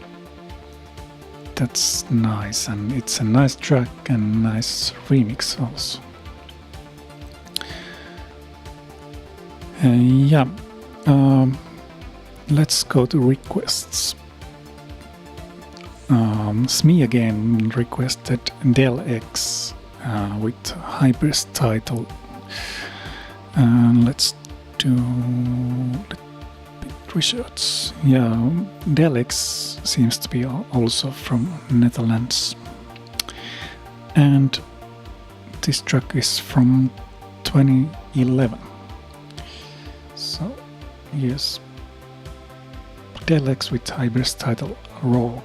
that's nice, and it's a nice track and nice remix also. Yeah, let's go to requests. Smee again requested Del X with Hyperbased title, and let's do the research. Yeah, Del X seems to be also from Netherlands, and this track is from 2011. So yes, Del X with Hyperbased title Rogue.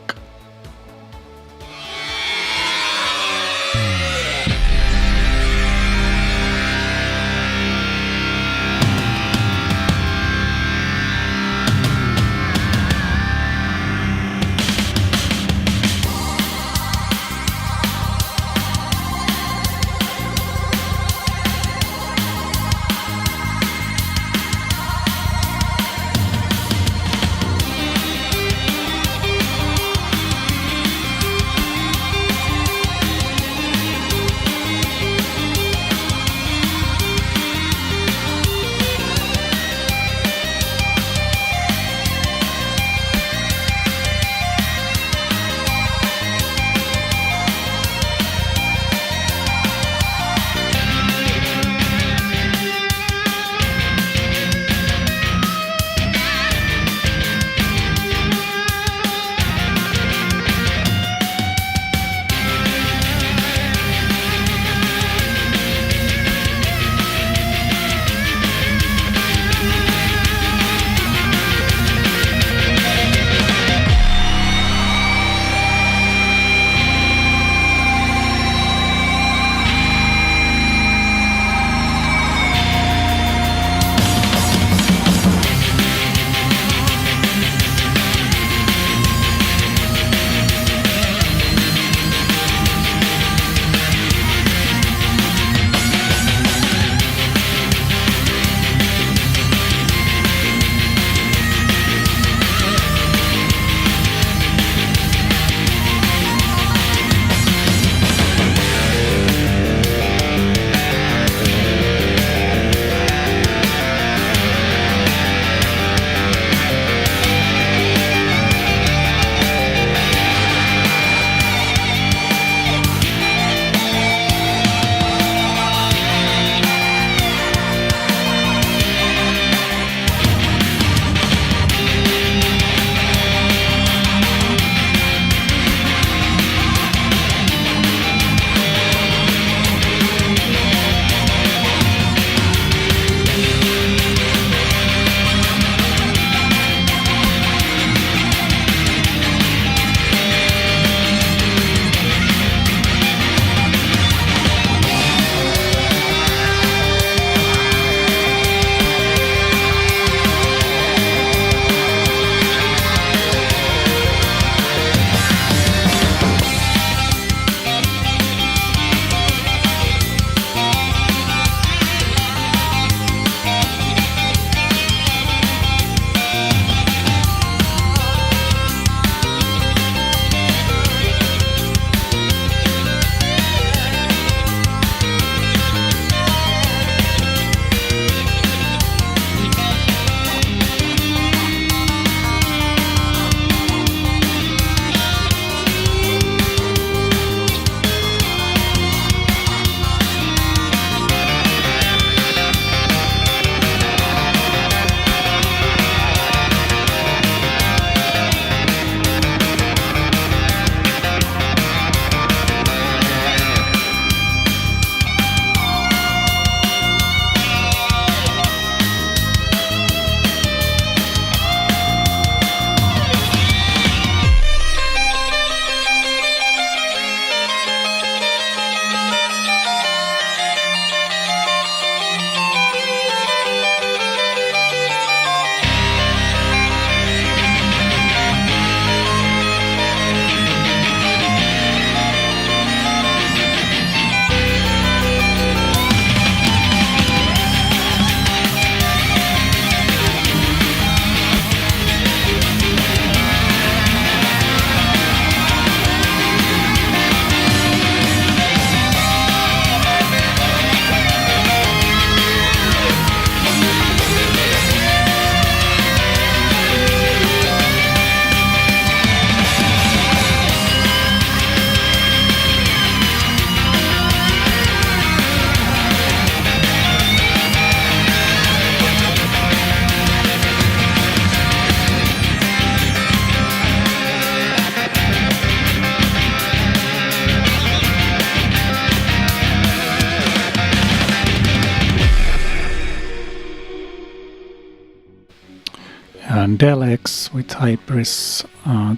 Del X with Hyperbased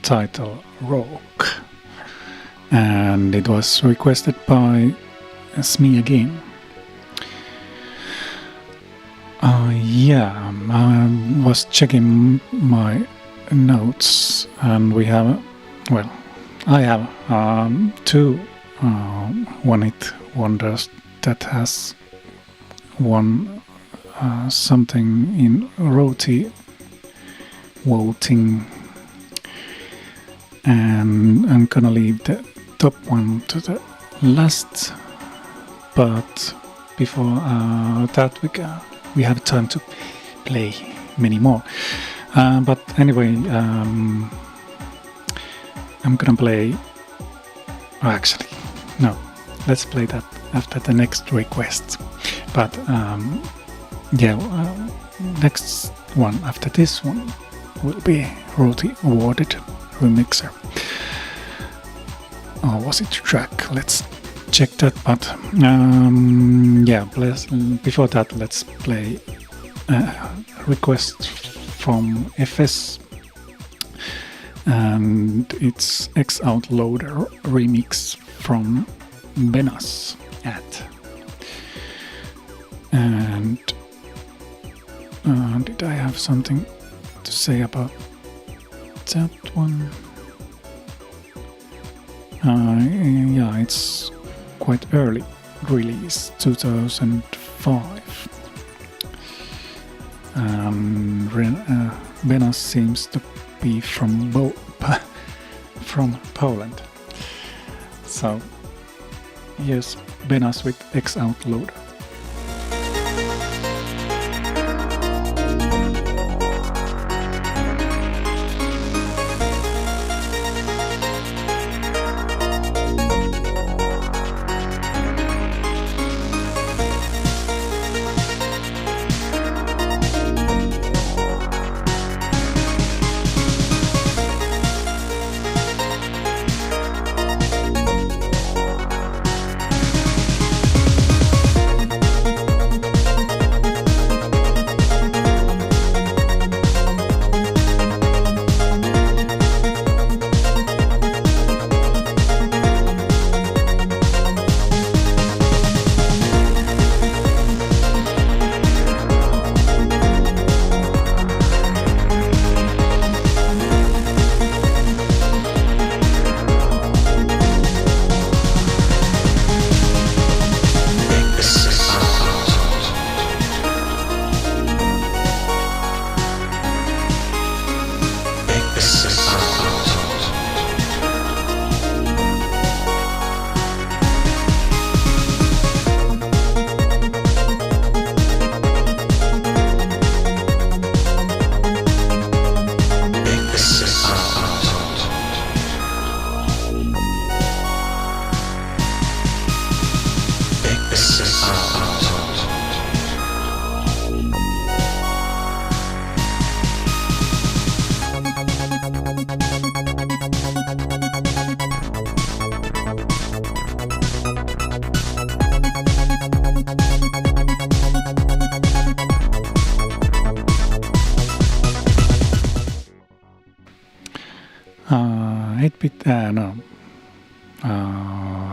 title Rogue, and it was requested by me again. I was checking my notes, and we have, I have two one-hit wonders that has won something in Roti voting, and I'm gonna leave the top one to the last, but before that we have time to play many more. But anyway, I'm gonna play. Actually, no. Let's play that after the next request. But next one after this one will be Roti awarded remixer. Or was it track? Let's check that. But before that, let's play request from FS, and it's X Outloader remix from Benas at. And did I have something to say about that one? It's quite early release, 2005. Benas seems to be from Poland. So here's Benas with X Outloader.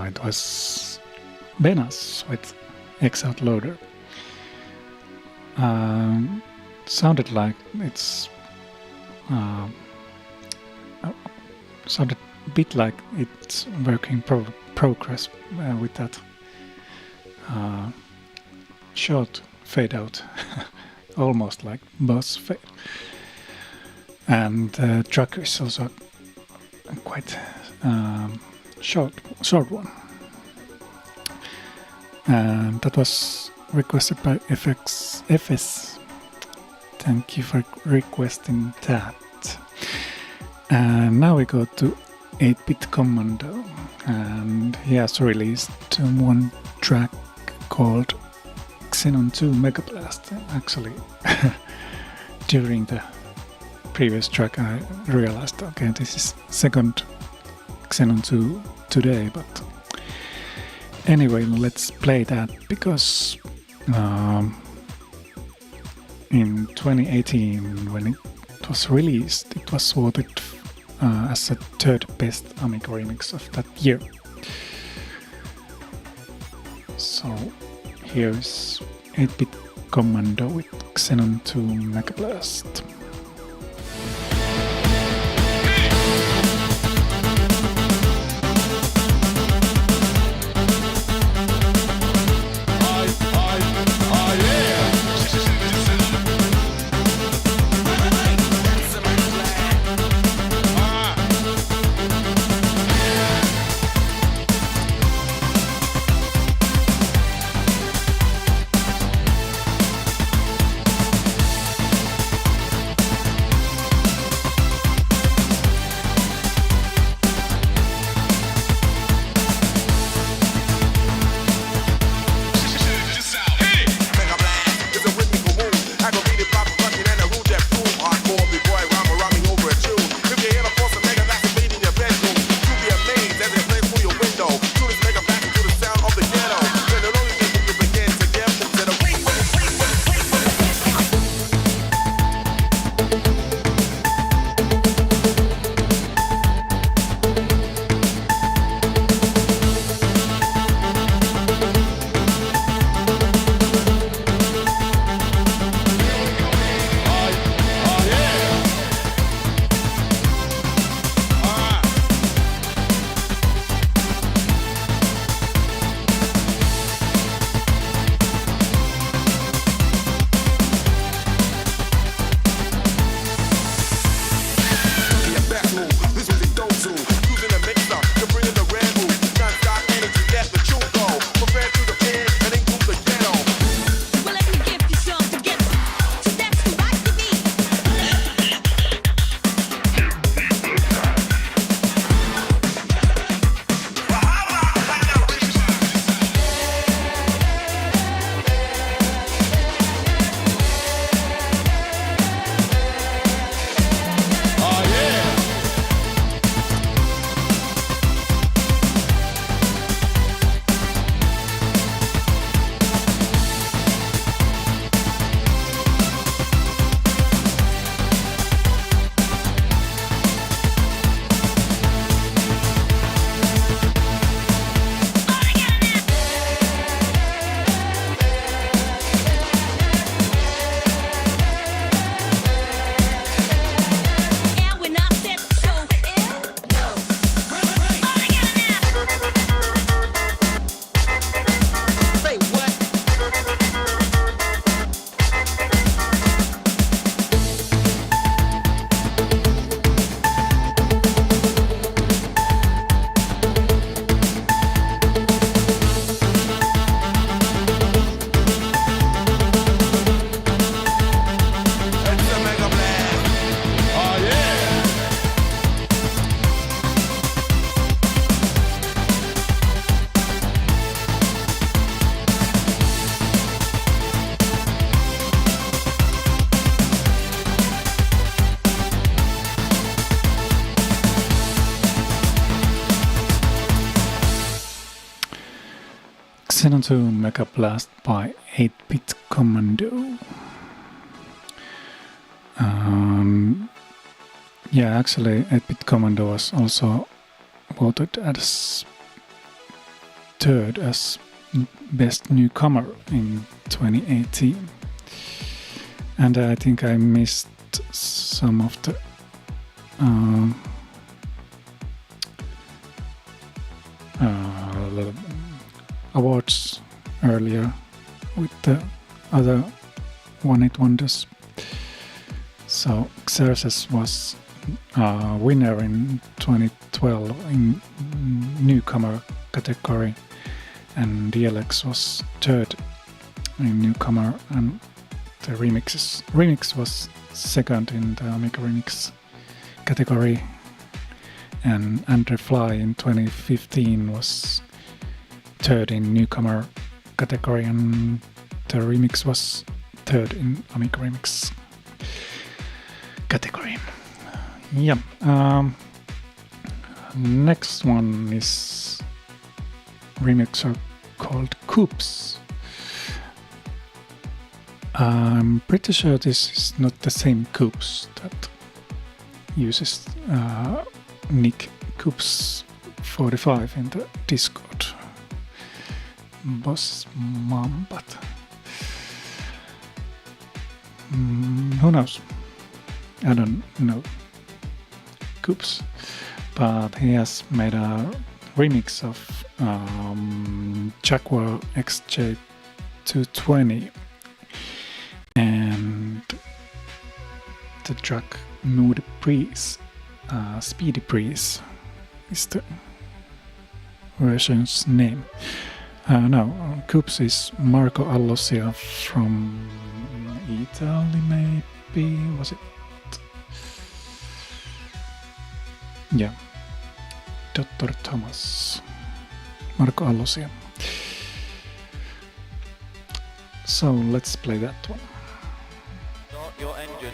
It was Benas with X Outloader. Sounded like it's sounded a bit like it's work in progress with that short fade out, almost like boss fade. And the track is also quite short one. And that was requested by FS. Thank you for requesting that. And now we go to 8-Bit Commando, and he has released one track called Xenon 2 Megablast. Actually, during the previous track I realized, okay, this is second Xenon 2 today, but anyway, let's play that because in 2018, when it it was released, it was voted as the third best Amiga remix of that year. So here's 8-bit Commando with Xenon to Megablast. Xenon 2 Megablast by 8-bit Commando. Yeah, actually 8-bit Commando was also voted as third as best newcomer in 2018. And I think I missed some of the awards earlier with the other Hitvonders. So Xerxes was winner in 2012 in newcomer category, and DLX was third in newcomer, and the remix was second in the Amiga remix category, and Underfly in 2015 was third in newcomer category, and the remix was third in Amiga remix category. Yeah. Next one is remixer called Coops. I'm pretty sure this is not the same Coops that uses Nick Coops 45 in the Discord. Boss mom, but who knows? I don't know Coops, but he has made a remix of Jaguar XJ220 and the track Moody Breeze, Speedy Breeze is the version's name. No, Coops is Marco Allosia from Italy, maybe, was it? Yeah, Dr. Thomas, Marco Allosia. So let's play that one. Start your engine.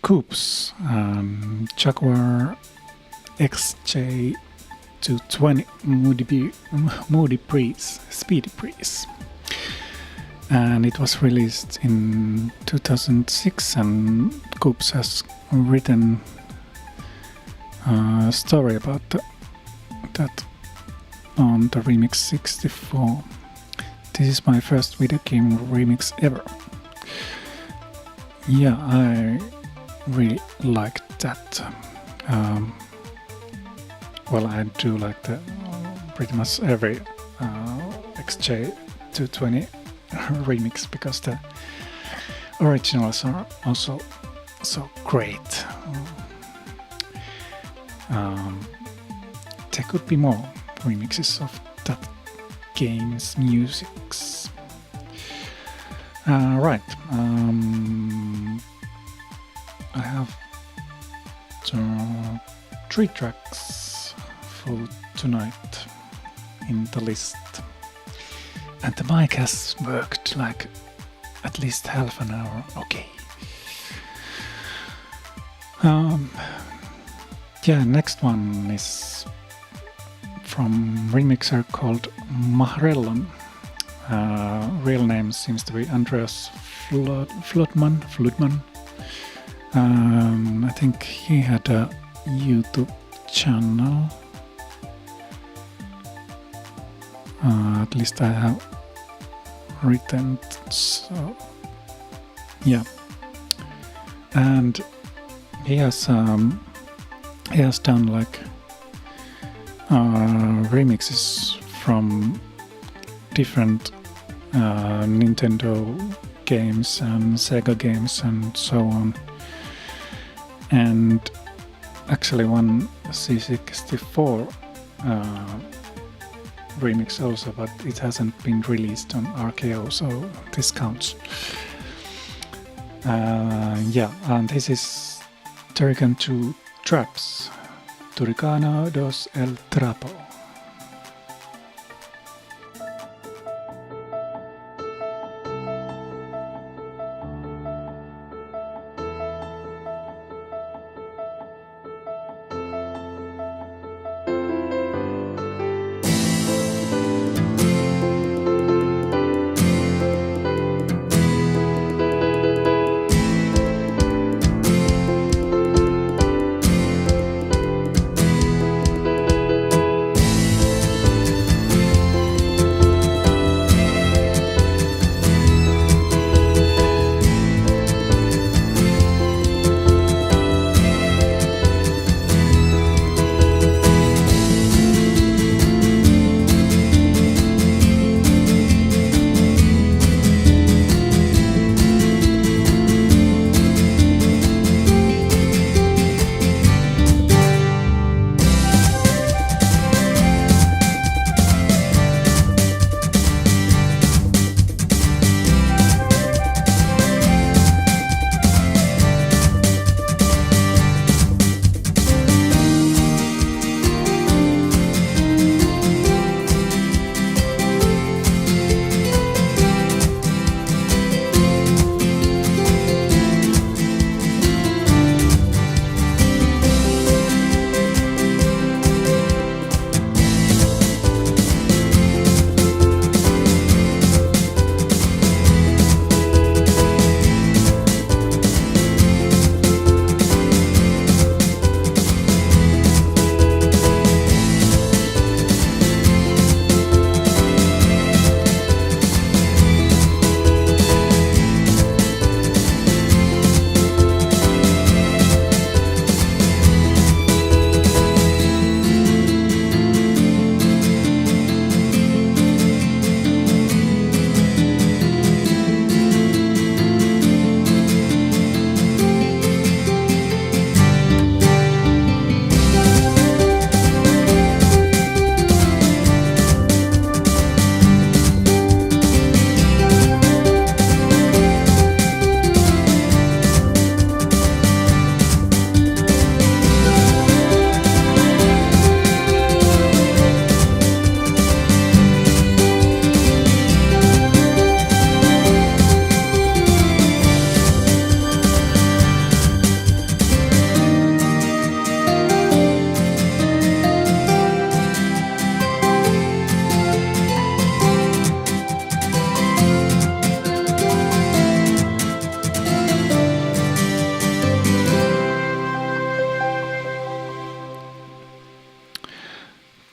Coops, Jaguar XJ220 Moody Breeze, Speedy Breeze, and it was released in 2006, and Coops has written a story about that on the Remix 64. This is my first video game remix ever. Yeah, I really liked that. well, I do like the pretty much every XJ220 remix because the originals are also so great. There could be more remixes of that game's musics. Right. I have 3 tracks for tonight in the list, and the mic has worked like at least half an hour. Okay. Yeah, next one is from remixer called Mahrellon. Real name seems to be Andreas Flutman. I think he had a YouTube channel. At least I have written. So yeah, and he has done like remixes from different Nintendo games and Sega games and so on, and actually one C64 remix also, but it hasn't been released on RKO, so this counts. Yeah, and this is Turrican 2 Traps, Turricano dos el Trapo.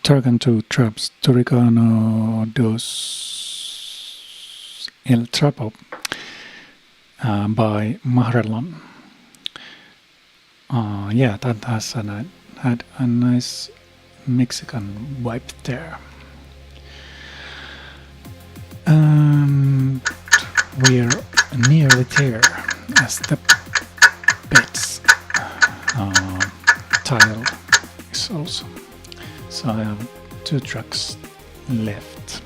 Turrican 2 Traps, Turricano dos el Trapo by Mahrellon. Yeah, that has had a nice Mexican vibe there. And we're nearly there as the bets tile is also. So I have 2 tracks left,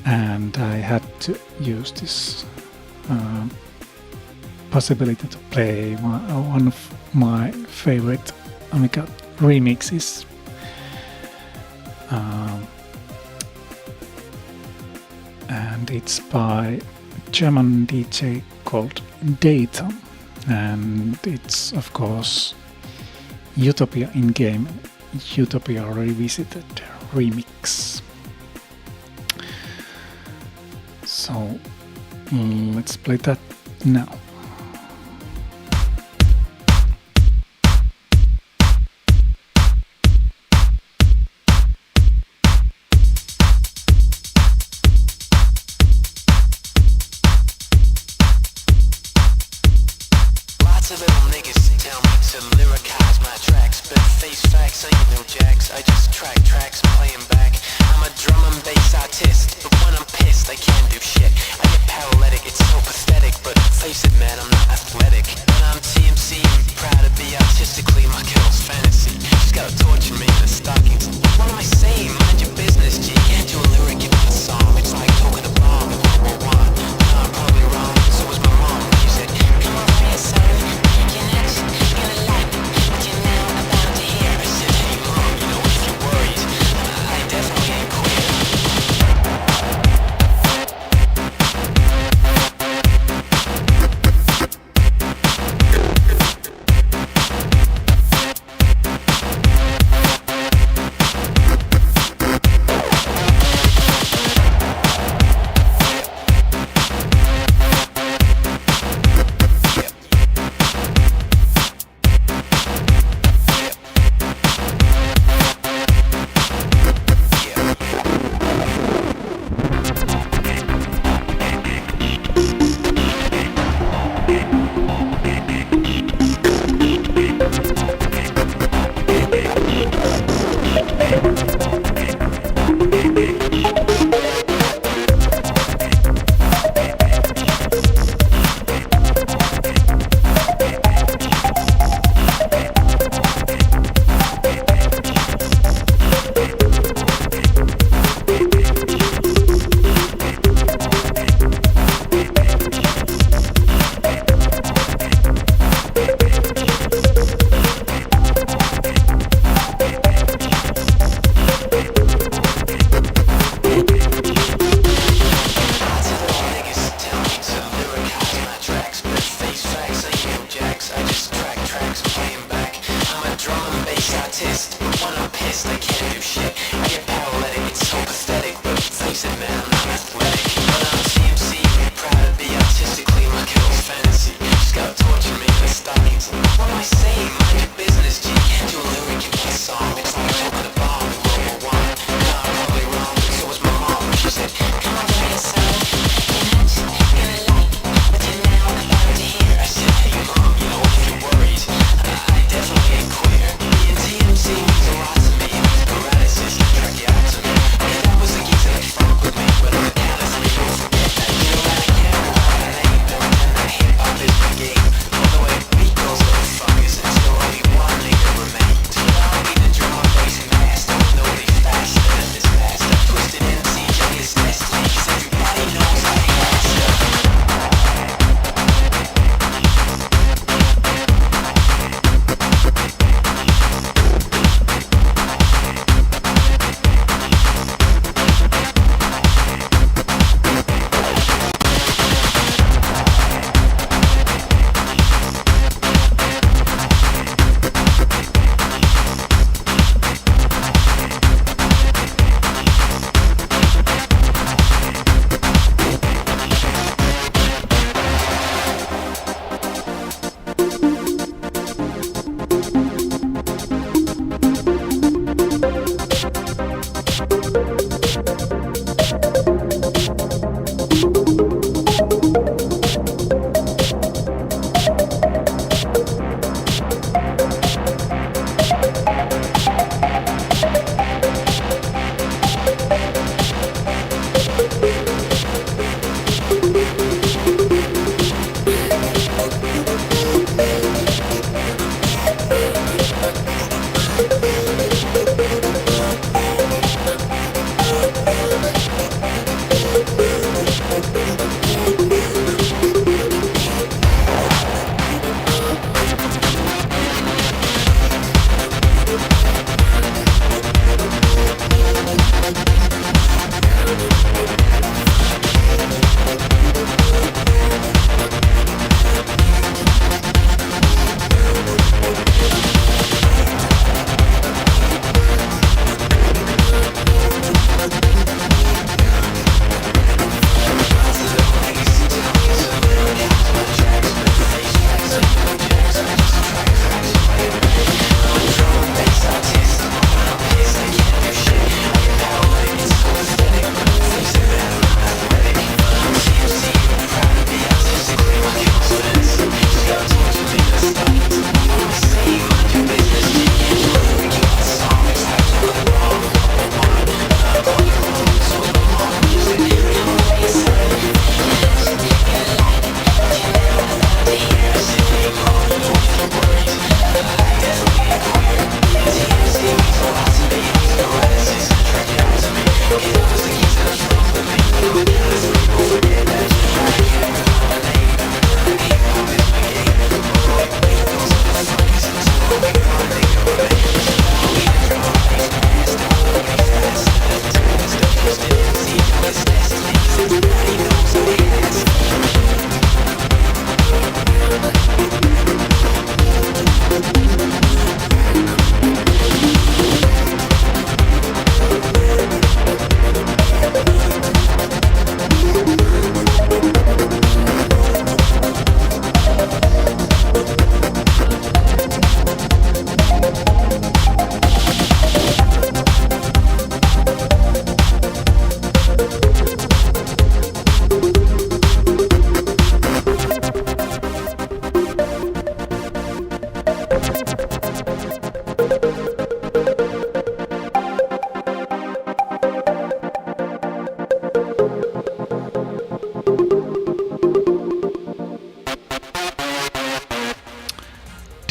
and I had to use this possibility to play one of my favorite Amiga remixes. And it's by a German DJ called Data, and it's of course Utopia in-game Utopia Revisited remix. So let's play that now. I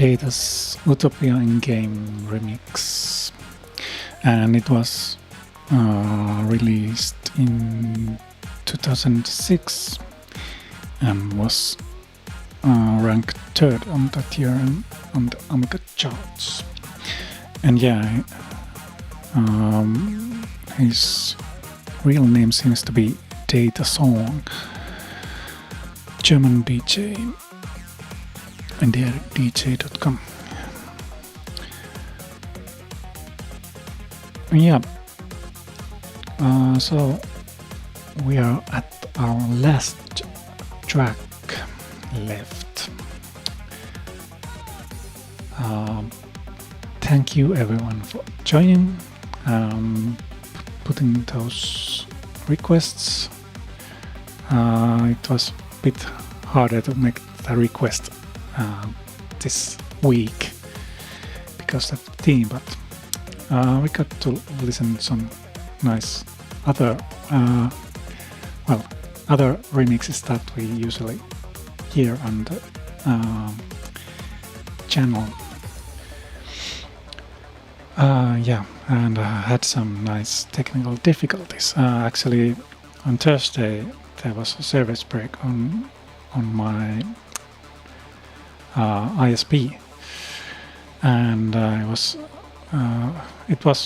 Data's Utopia in-game remix, and it was released in 2006 and was ranked 3rd on that year on the Amiga charts. And yeah, his real name seems to be Data Song, German DJ, and they're dj.com. Yeah, so we are at our last track left. Thank you everyone for joining, putting those requests. It was a bit harder to make the request this week because of the theme, but we got to listen to some nice other other remixes that we usually hear on the channel. Yeah, and I had some nice technical difficulties. Actually, on Thursday there was a service break on my ISP, and it was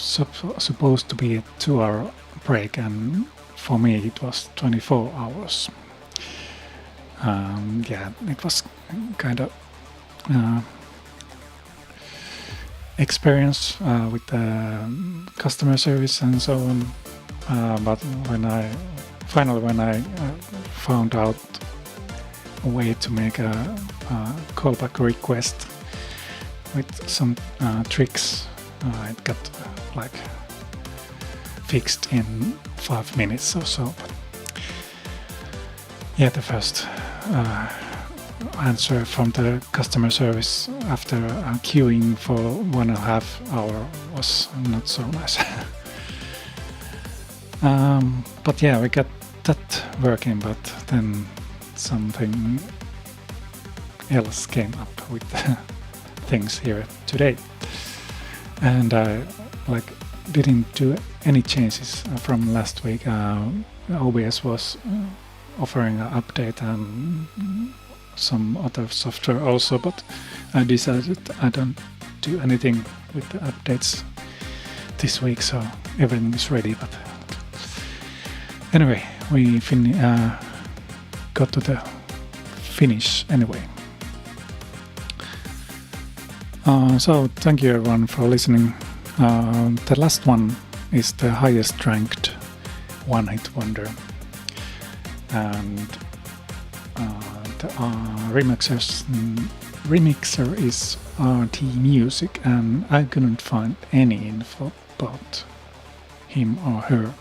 supposed to be a 2-hour break, and for me it was 24 hours. Yeah, it was kind of experience with the customer service and so on, but when I found out a way to make a callback request with some tricks, it got like fixed in 5 minutes or so. But yeah, the first answer from the customer service after queuing for 1.5 hours was not so nice. But yeah, we got that working, but then something else came up with things here today, and I didn't do any changes from last week. OBS was offering an update and some other software also, but I decided I don't do anything with the updates this week, so everything is ready. But anyway, we got to the finish anyway. So thank you everyone for listening. The last one is the highest ranked one-hit wonder, and the remixer is RT Music, and I couldn't find any info about him or her.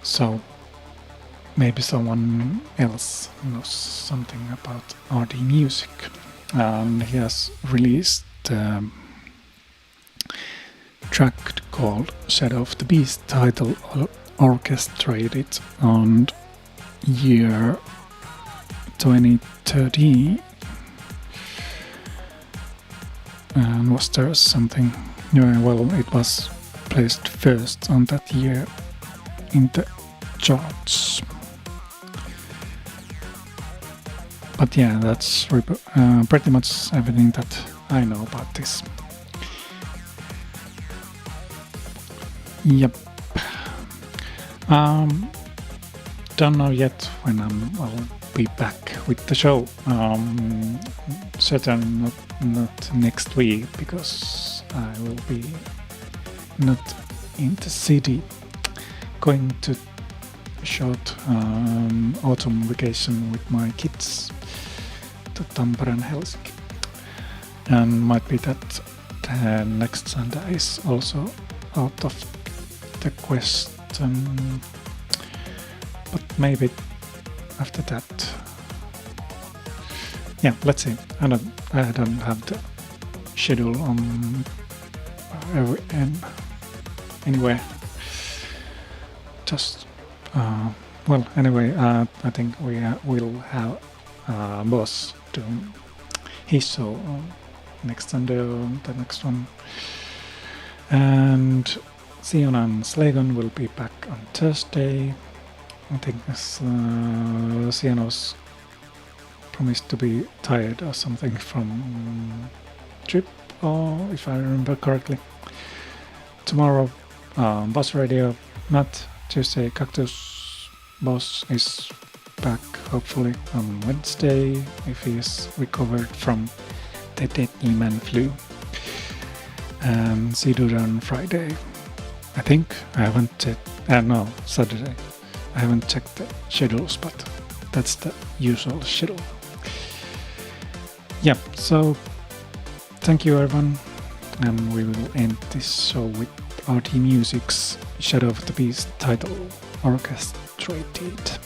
So maybe someone else knows something about RT Music. He has released a track called Shadow of the Beast, title orchestrated on year 2013. And was there something? Yeah, well, it was placed first on that year in the charts. But yeah, that's pretty much everything that I know about this. Yep. Don't know yet when I'll be back with the show. Certainly not next week, because I will be not in the city, going to short autumn vacation with my kids to Tampere and Helsinki, and might be that next Sunday is also out of the question, but maybe after that. Yeah, let's see. I don't have the schedule on anywhere. Just well, anyway, I think we will have boss doing his show next Sunday or the next one. And Ziona and Slaygon will be back on Thursday. I think Ziona's promised to be tired or something from trip, or if I remember correctly. Tomorrow, Boss Radio, Matt. Tuesday, Cactus Boss is back hopefully on Wednesday if he's recovered from the Dead Human flu. And Zido on Friday. I think I haven't checked. No, Saturday. I haven't checked the schedules, but that's the usual schedule. Yep, so thank you everyone, and we will end this show with RT Music's Shadow of the Beast title, Orchestrated.